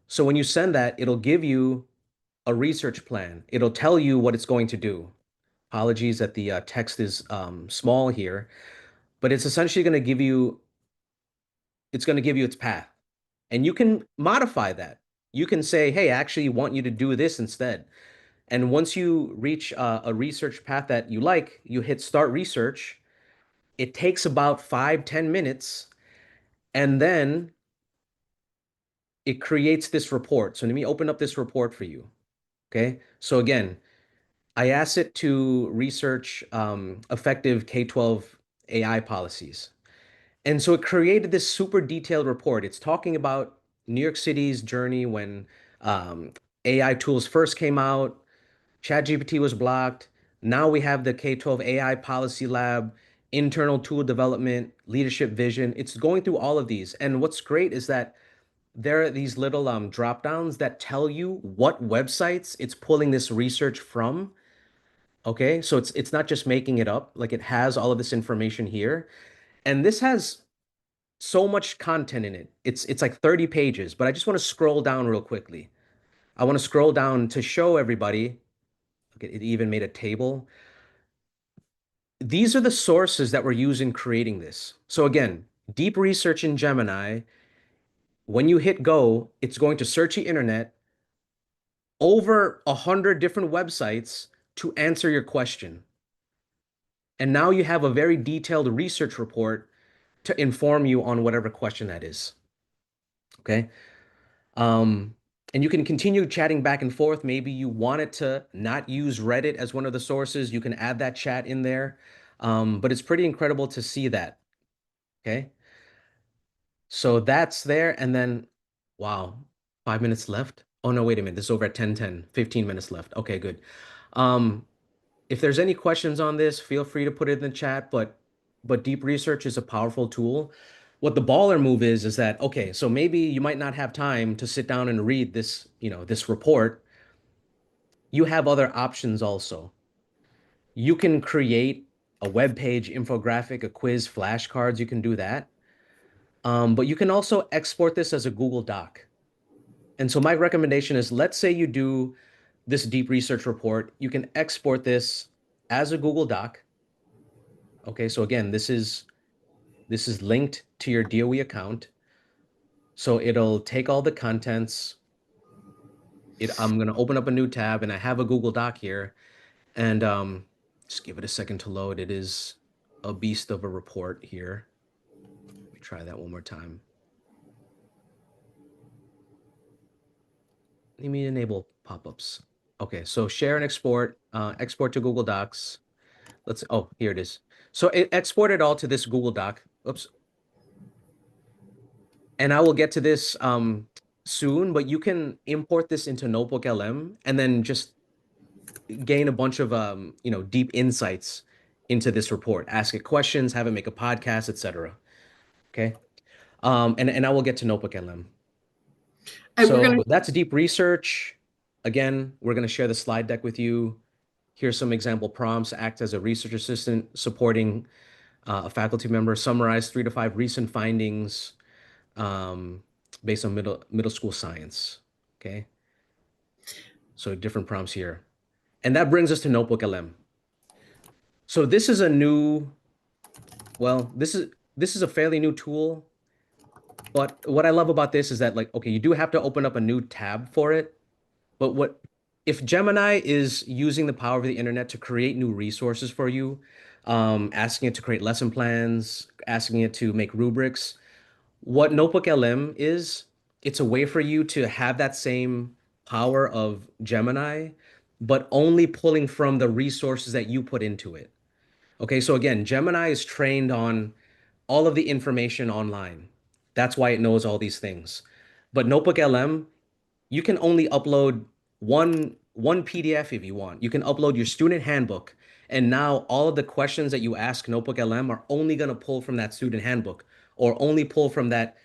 So when you send that, it'll give you a research plan. It'll tell you what it's going to do. Apologies that the text is small here, but it's essentially going to give you, its path. And you can modify that. You can say, hey, I actually want you to do this instead. And once you reach a research path that you like, you hit start research. It takes about 5-10 minutes, and then it creates this report. So let me open up this report for you. Okay. So again, I asked it to research effective K-12 AI policies. And so it created this super detailed report. It's talking about New York City's journey when AI tools first came out, ChatGPT was blocked. Now we have the K-12 AI Policy Lab, internal tool development, leadership vision. It's going through all of these. And what's great is that there are these little drop downs that tell you what websites it's pulling this research from. Okay, so it's not just making it up. Like, it has all of this information here. And this has so much content in it. It's like 30 pages, but I just want to scroll down real quickly. I want to scroll down to show everybody. Okay, it even made a table. These are the sources that were used in creating this. So again, deep research in Gemini. When you hit go, it's going to search the internet, over 100 different websites to answer your question. And now you have a very detailed research report to inform you on whatever question that is. Okay. And you can continue chatting back and forth. Maybe you want it to not use Reddit as one of the sources. You can add that chat in there. But it's pretty incredible to see that. Okay. So that's there. And then, wow, 5 minutes left. Oh, no, wait a minute. This is over at 10:10, 15 minutes left. Okay, good. If there's any questions on this, feel free to put it in the chat, but deep research is a powerful tool. What the baller move is that, okay, so maybe you might not have time to sit down and read this, this report. You have other options also. You can create a web page, infographic, a quiz, flashcards. You can do that. But you can also export this as a Google Doc. And so my recommendation is, let's say you do this deep research report, you can export this as a Google Doc. Okay, so again, this is linked to your DOE account. So it'll take all the contents. I'm going to open up a new tab, and I have a Google Doc here. And just give it a second to load. It is a beast of a report here. Let me try that one more time. let me enable pop-ups. Okay, so share and export, export to Google Docs. Oh, here it is. So it exported all to this Google Doc. Oops. And I will get to this soon, but you can import this into NotebookLM and then just gain a bunch of deep insights into this report. Ask it questions, have it make a podcast, etc. Okay. And I will get to NotebookLM. And we're So gonna that's deep research. Again, we're going to share the slide deck with you. Here's some example prompts. Act as a research assistant supporting a faculty member. Summarize 3 to 5 recent findings based on middle school science. Okay. So different prompts here. And that brings us to NotebookLM. So this is a new, well, this is a fairly new tool. But what I love about this is that, like, okay, you do have to open up a new tab for it. But if Gemini is using the power of the internet to create new resources for you, asking it to create lesson plans, asking it to make rubrics, what NotebookLM is, it's a way for you to have that same power of Gemini, but only pulling from the resources that you put into it. Okay, so again, Gemini is trained on all of the information online. That's why it knows all these things. But NotebookLM, you can only upload one PDF if you want. You can upload your student handbook, and now all of the questions that you ask NotebookLM are only going to pull from that student handbook, or only pull from that,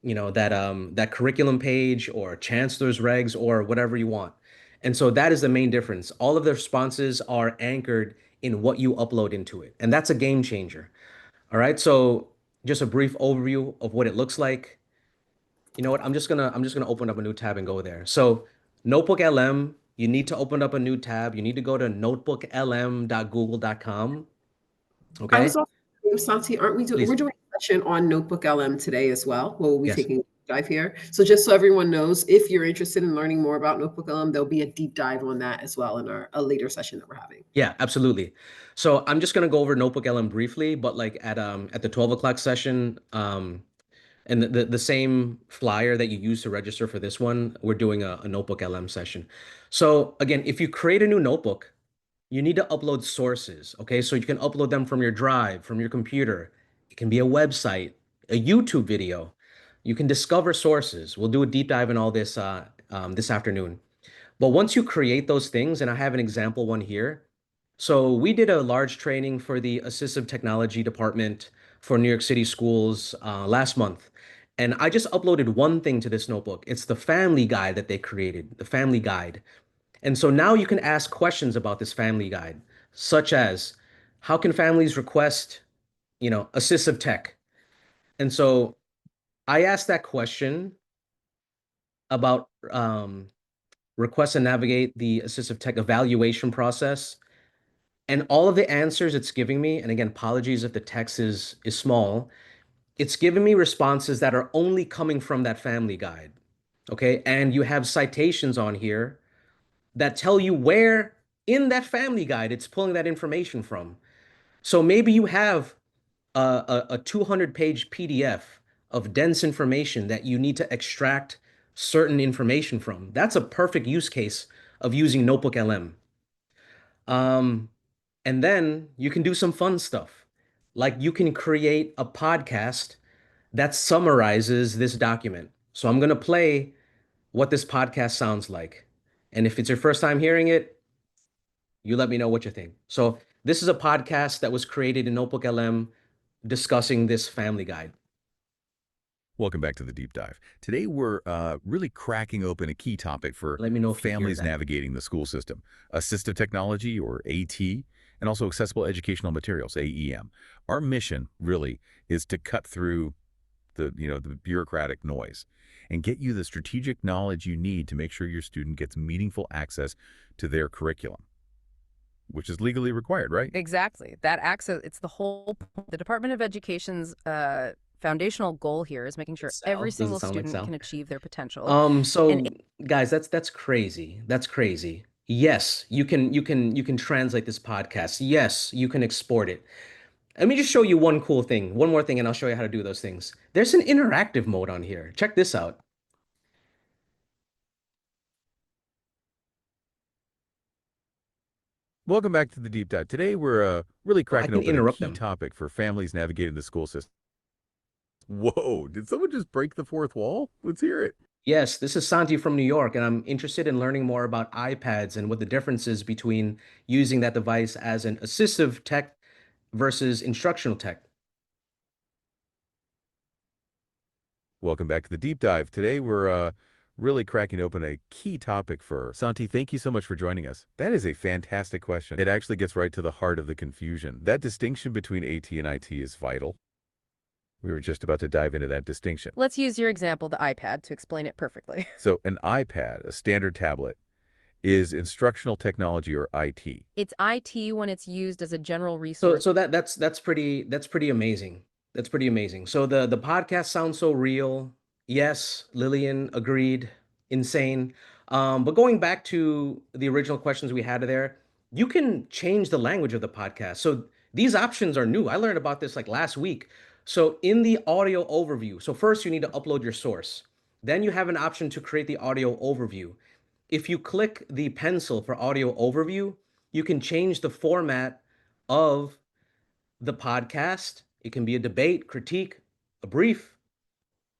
that curriculum page or chancellor's regs or whatever you want. And so that is the main difference. All of the responses are anchored in what you upload into it, and that's a game changer. All right, so just a brief overview of what it looks like. You know what? I'm just gonna open up a new tab and go there. So NotebookLM, you need to open up a new tab. You need to go to notebooklm.google.com. I Okay. was also Santi, aren't we doing Please. we're doing a session on NotebookLM today as well. We'll be Yes. taking a dive here. So just so everyone knows, if you're interested in learning more about NotebookLM, there'll be a deep dive on that as well in a later session that we're having. Yeah, absolutely. So I'm just gonna go over NotebookLM briefly, but like at the 12 o'clock session, and the same flyer that you use to register for this one, we're doing a NotebookLM session. So again, if you create a new notebook, you need to upload sources, okay? So you can upload them from your drive, from your computer. It can be a website, a YouTube video. You can discover sources. We'll do a deep dive in all this this afternoon. But once you create those things, and I have an example one here. So we did a large training for the assistive technology department for New York City schools last month. And I just uploaded one thing to this notebook. It's the family guide that they created, the family guide. And so now you can ask questions about this family guide, such as how can families request, assistive tech? And so I asked that question about request and navigate the assistive tech evaluation process. And all of the answers it's giving me, and again, apologies if the text is small, it's giving me responses that are only coming from that family guide. Okay. And you have citations on here that tell you where in that family guide it's pulling that information from. So maybe you have a 200-page PDF of dense information that you need to extract certain information from. That's a perfect use case of using NotebookLM. And then you can do some fun stuff. Like you can create a podcast that summarizes this document. So I'm going to play what this podcast sounds like. And if it's your first time hearing it, you let me know what you think. So this is a podcast that was created in NotebookLM discussing this family guide. Welcome back to the deep dive. Today we're really cracking open a key topic for Let me know if you hear families that. navigating the school system: assistive technology, or AT, and also accessible educational materials, AEM. Our mission really is to cut through the bureaucratic noise and get you the strategic knowledge you need to make sure your student gets meaningful access to their curriculum, which is legally required, right? Exactly. That access, it's the Department of Education's foundational goal here is making sure every single student can achieve their potential. Guys, that's crazy. That's crazy. Yes, you can translate this podcast. Yes, you can export it. Let me just show you one cool thing, one more thing, and I'll show you how to do those things. There's an interactive mode on here. Check this out. Welcome back to the deep dive. Today we're really I cracking can open a interrupt key them. topic for families navigating the school system. Whoa, did someone just break the fourth wall? Let's hear it. Yes, this is Santi from New York, and I'm interested in learning more about iPads and what the difference is between using that device as an assistive tech versus instructional tech. Welcome back to the deep dive. Today we're really cracking open a key topic for Santi. Thank you so much for joining us. That is a fantastic question. It actually gets right to the heart of the confusion. That distinction between AT and IT is vital. We were just about to dive into that distinction. Let's use your example, the iPad, to explain it perfectly. So an iPad, a standard tablet, is instructional technology, or IT. It's IT when it's used as a general So resource. that's pretty amazing. That's pretty amazing. So the podcast sounds so real. Yes, Lillian agreed. Insane. But going back to the original questions we had there, you can change the language of the podcast. So these options are new. I learned about this like last week. So in the audio overview, so first you need to upload your source. Then you have an option to create the audio overview. If you click the pencil for audio overview, you can change the format of the podcast. It can be a debate, critique, a brief,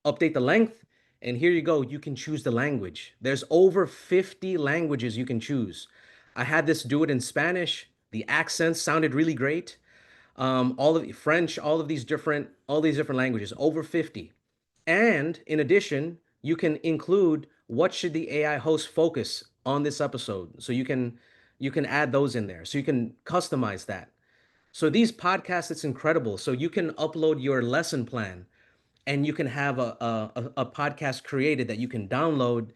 update the length, and here you go. You can choose the language. There's over 50 languages you can choose. I had this do it in Spanish. The accents sounded really great. All of French, all these different languages, over 50. And in addition, you can include what should the AI host focus on this episode. So you can add those in there. So you can customize that. So these podcasts, it's incredible. So you can upload your lesson plan and you can have a podcast created that you can download,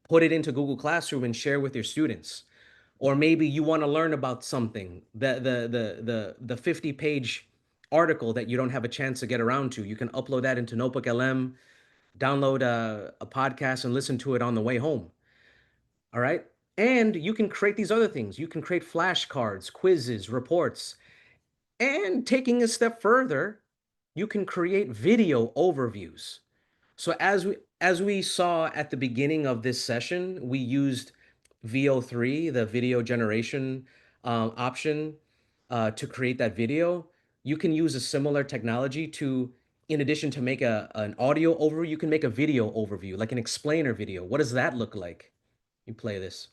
put it into Google Classroom and share with your students. Or maybe you want to learn about something, the 50-page article that you don't have a chance to get around to. You can upload that into NotebookLM, download a podcast and listen to it on the way home. All right. And you can create these other things. You can create flashcards, quizzes, reports. And taking a step further, you can create video overviews. So as we saw at the beginning of this session, we used VO3, the video generation option, to create that video. You can use a similar technology to, in addition to make an audio overview, you can make a video overview, like an explainer video. What does that look like? You play this.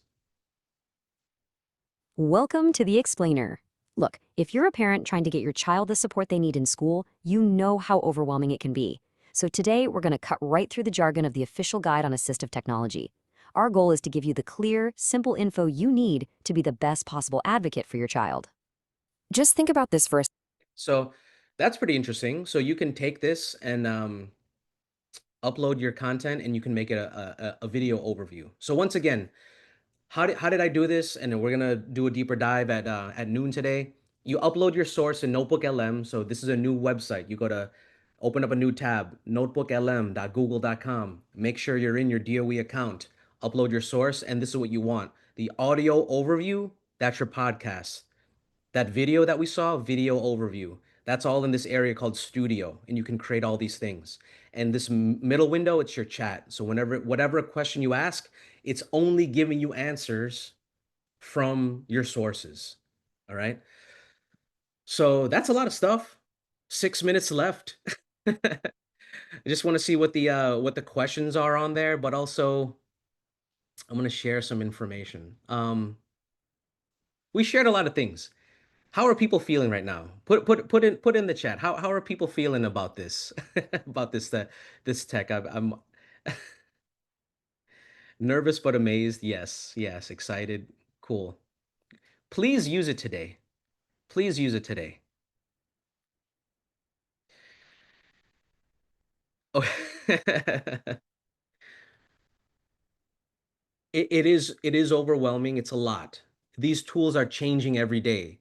Welcome to the Explainer. Look, if you're a parent trying to get your child the support they need in school, you know how overwhelming it can be. So today, we're going to cut right through the jargon of the official guide on assistive technology. Our goal is to give you the clear, simple info you need to be the best possible advocate for your child. Just think about this for a So that's pretty interesting. So you can take this and upload your content and you can make it a video overview. So once again, how did I do this? And we're gonna do a deeper dive at noon today. You upload your source in NotebookLM. So this is a new website. You go to open up a new tab, notebooklm.google.com. Make sure you're in your DOE account. Upload your source, and this is what you want. The audio overview, that's your podcast. That video that we saw, video overview, that's all in this area called Studio, and you can create all these things. And this middle window, it's your chat. So whatever question you ask, it's only giving you answers from your sources. All right. So that's a lot of stuff. 6 minutes left. I just want to see what the questions are on there, but also I'm going to share some information. We shared a lot of things. How are people feeling right now? Put in the chat. How are people feeling about this about this tech? I'm nervous but amazed. Yes, excited. Cool. Please use it today. Please use it today. Oh. It is overwhelming. It's a lot. These tools are changing every day.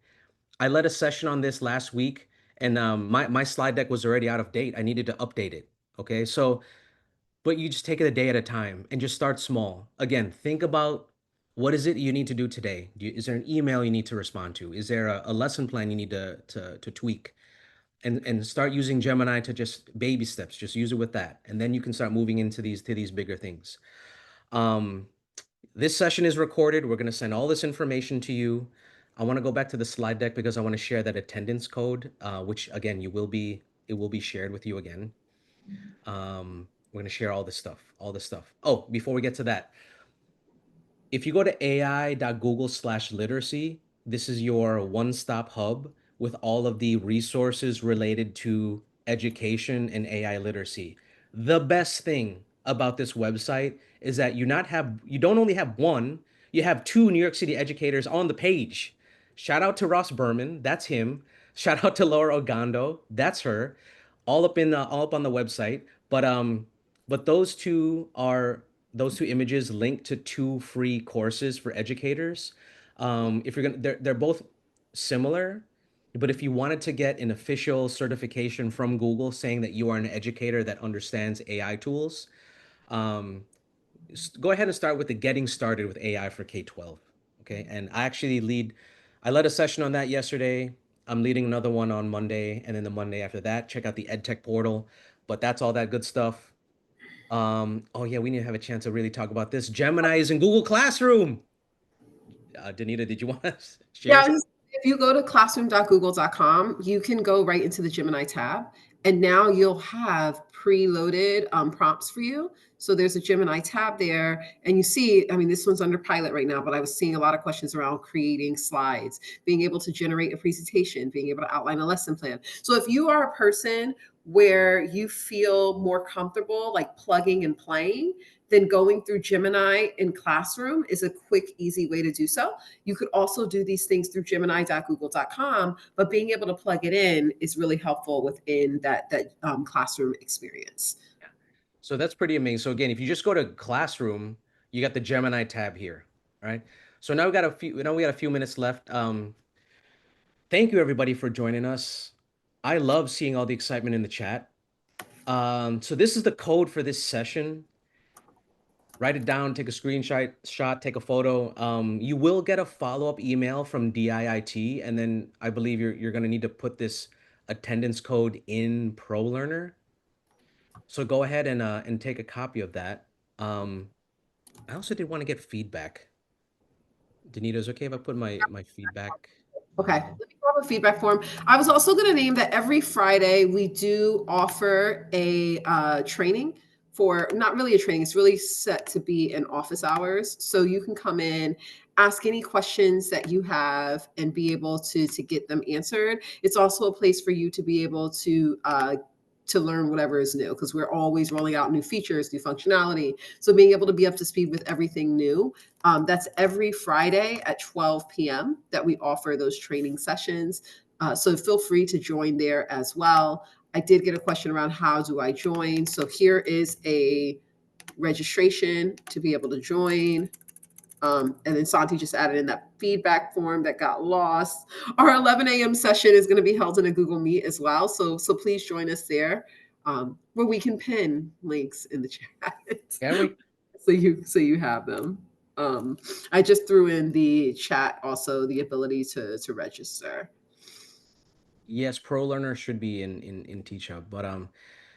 I led a session on this last week, and my slide deck was already out of date. I needed to update it. Okay, so but you just take it a day at a time and just start small. Again, think about what is it you need to do today. Is there an email you need to respond to? Is there a lesson plan you need to tweak? And start using Gemini to just baby steps. Just use it with that, and then you can start moving into these bigger things. This session is recorded. We're going to send all this information to you. I want to go back to the slide deck because I want to share that attendance code, which again, it will be shared with you again. We're going to share all this stuff. Oh, before we get to that, if you go to ai.google/literacy, this is your one-stop hub with all of the resources related to education and AI literacy. The best thing about this website is that you don't only have one, you have two New York City educators on the page. Shout out to Ross Berman, that's him. Shout out to Laura Ogando, that's her. All up on the website. But those two images link to two free courses for educators. If you're gonna, they're both similar, but if you wanted to get an official certification from Google saying that you are an educator that understands AI tools, go ahead and start with the Getting Started with AI for K-12. Okay, and I led a session on that yesterday. I'm leading another one on Monday, and then the Monday after that, check out the EdTech portal. But that's all that good stuff. Oh yeah, we need to have a chance to really talk about this. Gemini is in Google Classroom. Danita, did you want to share? Yeah, if you go to classroom.google.com, you can go right into the Gemini tab, and now you'll have preloaded prompts for you. So there's a Gemini tab there, and you see, I mean, this one's under pilot right now, but I was seeing a lot of questions around creating slides, being able to generate a presentation, being able to outline a lesson plan. So if you are a person where you feel more comfortable like plugging and playing, then going through Gemini in Classroom is a quick, easy way to do so. You could also do these things through gemini.google.com, but being able to plug it in is really helpful within that classroom experience. So that's pretty amazing. So again, if you just go to Classroom, you got the Gemini tab here, right? So now we got a few minutes left. Thank you everybody for joining us. I love seeing all the excitement in the chat. So this is the code for this session. Write it down, take a screenshot, take a photo. You will get a follow-up email from DIIT, and then I believe you're going to need to put this attendance code in ProLearner. So go ahead and take a copy of that. I also did want to get feedback. Danita, is it okay if I put my feedback? Okay, let me grab a feedback form. I was also going to name that every Friday we do offer a training for, not really a training, it's really set to be in office hours. So you can come in, ask any questions that you have and be able to get them answered. It's also a place for you to be able to learn whatever is new, because we're always rolling out new features, new functionality. So being able to be up to speed with everything new, that's every Friday at 12 p.m. that we offer those training sessions. So feel free to join there as well. I did get a question around how do I join? So here is a registration to be able to join. And then Santi just added in that feedback form that got lost. Our 11 a.m. session is going to be held in a Google Meet as well. So please join us there, where we can pin links in the chat. Can we? So you have them. I just threw in the chat also the ability to register. Yes, ProLearner should be in TeachHub, but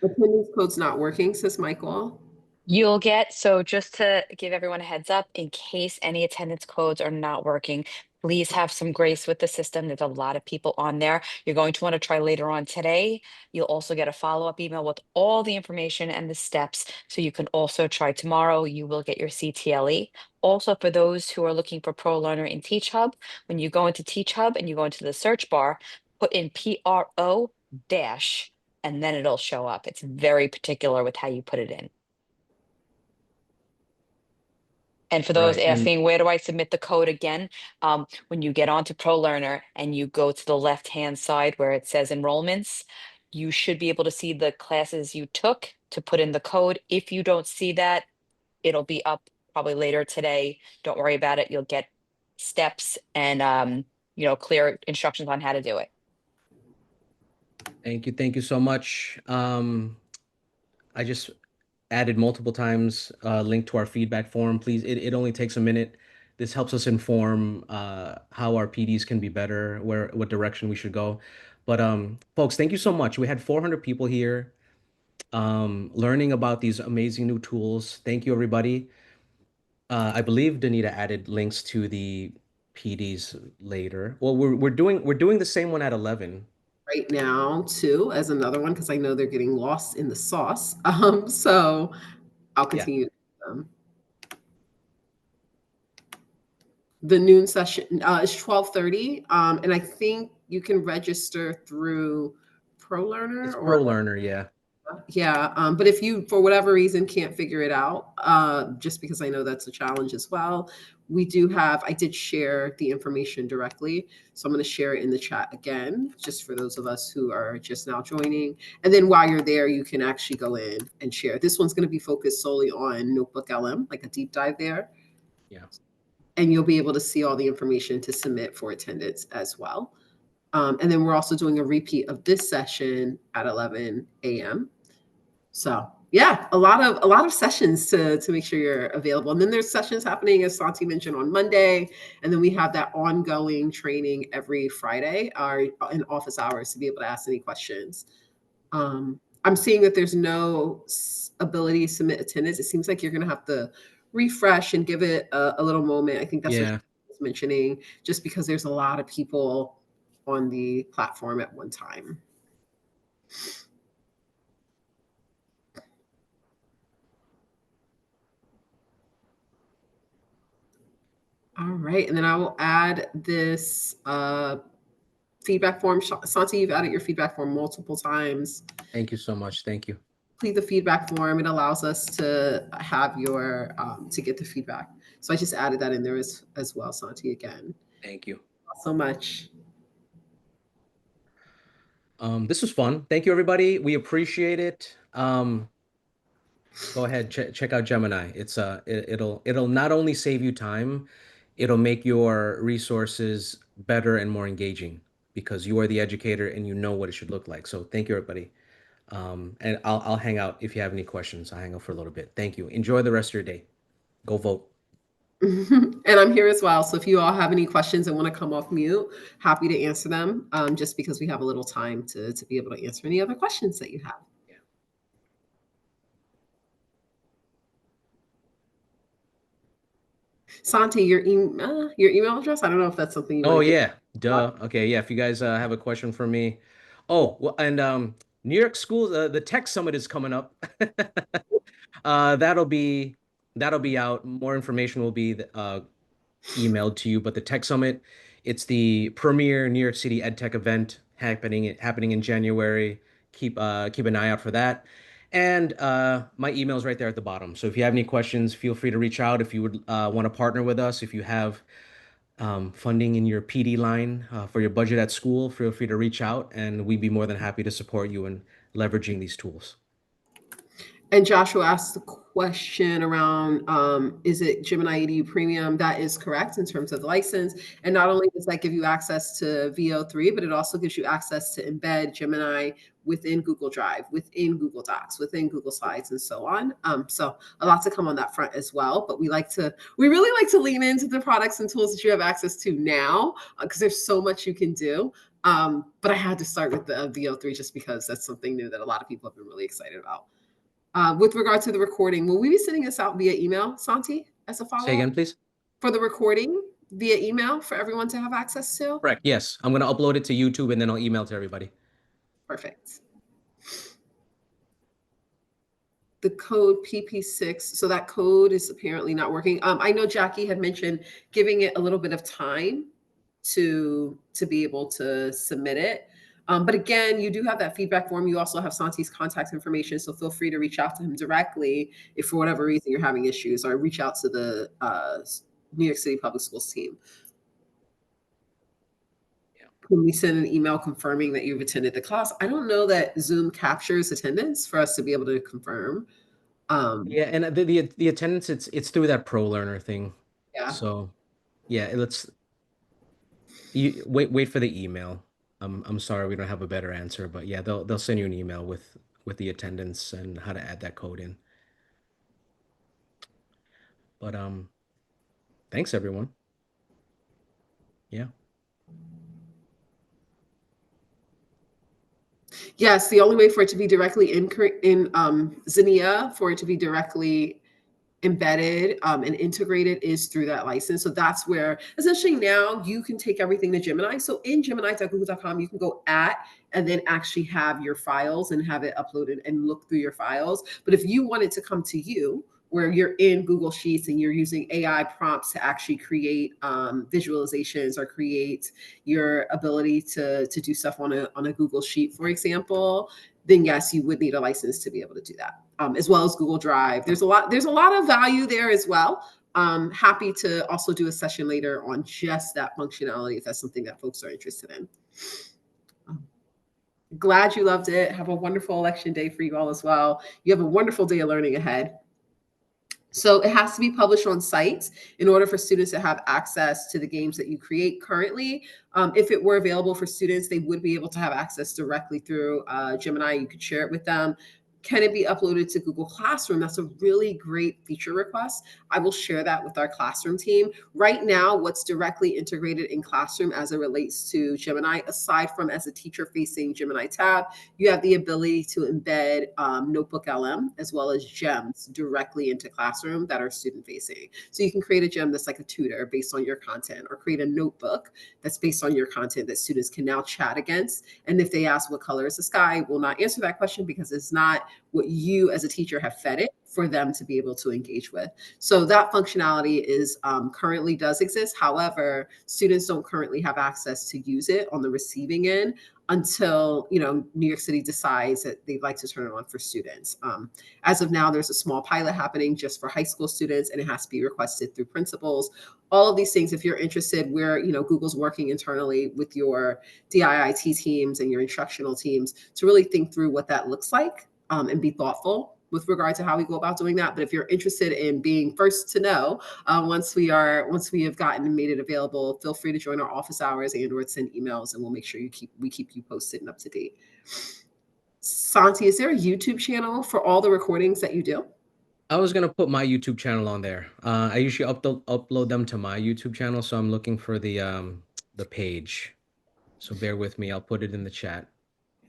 attendance code's not working, says Michael. You'll get, so just to give everyone a heads up, in case any attendance codes are not working, please have some grace with the system. There's a lot of people on there. You're going to want to try later on today. You'll also get a follow-up email with all the information and the steps. So you can also try tomorrow. You will get your CTLE. Also, for those who are looking for ProLearner in TeachHub, when you go into TeachHub and you go into the search bar, put in PRO dash, and then it'll show up. It's very particular with how you put it in. And for those asking, where do I submit the code again? When you get onto ProLearner and you go to the left-hand side where it says enrollments, you should be able to see the classes you took to put in the code. If you don't see that, it'll be up probably later today. Don't worry about it. You'll get steps and clear instructions on how to do it. Thank you so much. I just added multiple times link to our feedback form. Please, it only takes a minute. This helps us inform how our PDs can be better, what direction we should go. But folks, thank you so much. We had 400 people here learning about these amazing new tools. Thank you, everybody. I believe Danita added links to the PDs later. Well, we're doing the same one at 11. Right now too, as another one, because I know they're getting lost in the sauce. So I'll Yeah. continue. The noon session is 12:30, and I think you can register through ProLearner. It's ProLearner, yeah. Yeah, but if you, for whatever reason, can't figure it out, just because I know that's a challenge as well, we do have, I did share the information directly, so I'm going to share it in the chat again, just for those of us who are just now joining. And then while you're there, you can actually go in and share. This one's going to be focused solely on NotebookLM, like a deep dive there. Yeah. And you'll be able to see all the information to submit for attendance as well. And then we're also doing a repeat of this session at 11 a.m. So yeah, a lot of sessions to make sure you're available. And then there's sessions happening, as Santi mentioned, on Monday. And then we have that ongoing training every Friday in office hours to be able to ask any questions. I'm seeing that there's no ability to submit attendance. It seems like you're going to have to refresh and give it a little moment. I think that's what I was mentioning, just because there's a lot of people on the platform at one time. All right, and then I will add this feedback form. Santi, you've added your feedback form multiple times. Thank you so much. Thank you. Complete the feedback form. It allows us to have your to get the feedback. So I just added that in there as well, Santi, again. Thank you so much. This was fun. Thank you, everybody. We appreciate it. Go ahead, check out Gemini. It's it'll not only save you time, it'll make your resources better and more engaging because you are the educator and you know what it should look like. So thank you, everybody. And I'll hang out if you have any questions. I'll hang out for a little bit. Thank you. Enjoy the rest of your day. Go vote. And I'm here as well. So if you all have any questions and want to come off mute, happy to answer them. Just because we have a little time to be able to answer any other questions that you have. Santi, your email address? I don't know if that's something you Oh want to yeah, duh. Okay, yeah. If you guys have a question for me, oh well, and New York Schools, the Tech Summit is coming up. That'll be out. More information will be emailed to you. But the Tech Summit, it's the premier New York City EdTech event happening in January. Keep an eye out for that. And my email is right there at the bottom. So if you have any questions, feel free to reach out. If you would want to partner with us, if you have funding in your PD line for your budget at school, feel free to reach out, and we'd be more than happy to support you in leveraging these tools. And Joshua asked the question around, is it Gemini EDU Premium? That is correct in terms of the license. And not only does that give you access to VO3, but it also gives you access to embed Gemini within Google Drive, within Google Docs, within Google Slides, and so on. So a lot to come on that front as well. But we really like to lean into the products and tools that you have access to now, because there's so much you can do. But I had to start with the VO3 just because that's something new that a lot of people have been really excited about. With regard to the recording, will we be sending this out via email, Santi, as a follow-up? Say again, please. For the recording via email for everyone to have access to? Correct. Yes, I'm going to upload it to YouTube and then I'll email to everybody. Perfect. The code PP6, so that code is apparently not working. I know Jackie had mentioned giving it a little bit of time to be able to submit it. But again, you do have that feedback form. You also have Santi's contact information, so feel free to reach out to him directly if for whatever reason you're having issues, or reach out to the New York City Public Schools team. Can we send an email confirming that you've attended the class? I don't know that Zoom captures attendance for us to be able to confirm. Yeah, and the attendance, it's through that ProLearner thing. Yeah. So, yeah, wait for the email. I'm sorry we don't have a better answer, but yeah, they'll send you an email with the attendance and how to add that code in. But thanks everyone. Yeah. Yes, the only way for it to be directly in Zinnia, for it to be directly embedded and integrated is through that license. So that's where essentially now you can take everything to Gemini. So in gemini.google.com, you can go and then actually have your files and have it uploaded and look through your files. But if you want it to come to you, where you're in Google Sheets and you're using AI prompts to actually create visualizations or create your ability to do stuff on a Google Sheet, for example, then yes, you would need a license to be able to do that, as well as Google Drive. There's a lot of value there as well. Happy to also do a session later on just that functionality if that's something that folks are interested in. Glad you loved it. Have a wonderful election day for you all as well. You have a wonderful day of learning ahead. So it has to be published on sites in order for students to have access to the games that you create currently. If it were available for students, they would be able to have access directly through Gemini. You could share it with them. Can it be uploaded to Google Classroom? That's a really great feature request. I will share that with our Classroom team. Right now, what's directly integrated in Classroom as it relates to Gemini, aside from as a teacher-facing Gemini tab, you have the ability to embed NotebookLM as well as gems directly into Classroom that are student-facing. So you can create a gem that's like a tutor based on your content, or create a notebook that's based on your content that students can now chat against. And if they ask what color is the sky, we'll not answer that question because it's not what you as a teacher have fed it for them to be able to engage with. So that functionality is currently does exist. However, students don't currently have access to use it on the receiving end until New York City decides that they'd like to turn it on for students. As of now, there's a small pilot happening just for high school students, and it has to be requested through principals. All of these things, if you're interested, where Google's working internally with your DIIT teams and your instructional teams to really think through what that looks like. And be thoughtful with regard to how we go about doing that. But if you're interested in being first to know, once we have gotten and made it available, feel free to join our office hours and/or send emails, and we'll make sure we keep you posted and up to date. Santi, is there a YouTube channel for all the recordings that you do? I was gonna put my YouTube channel on there. I usually upload them to my YouTube channel, so I'm looking for the page. So bear with me. I'll put it in the chat.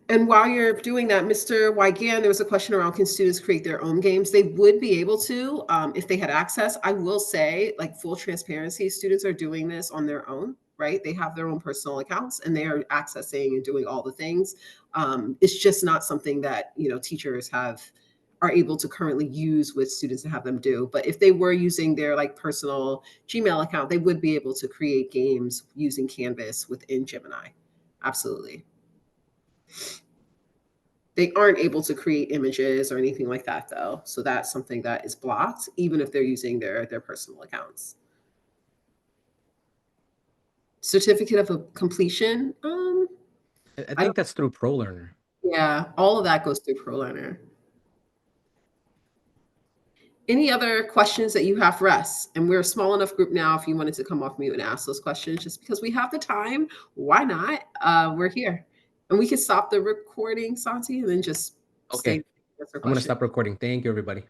And while you're doing that, Mr. Wygan, there was a question around, can students create their own games? They would be able to if they had access. I will say, like, full transparency, students are doing this on their own, right? They have their own personal accounts and they are accessing and doing all the things. It's just not something that, teachers are able to currently use with students to have them do. But if they were using their personal Gmail account, they would be able to create games using Canvas within Gemini. Absolutely. They aren't able to create images or anything like that, though. So that's something that is blocked, even if they're using their personal accounts. Certificate of completion. I think that's through ProLearner. Yeah, all of that goes through ProLearner. Any other questions that you have for us? And we're a small enough group now, if you wanted to come off mute and ask those questions, just because we have the time, why not? We're here. And we can stop the recording, Santi, and then just okay. I'm going to stop recording. Thank you, everybody.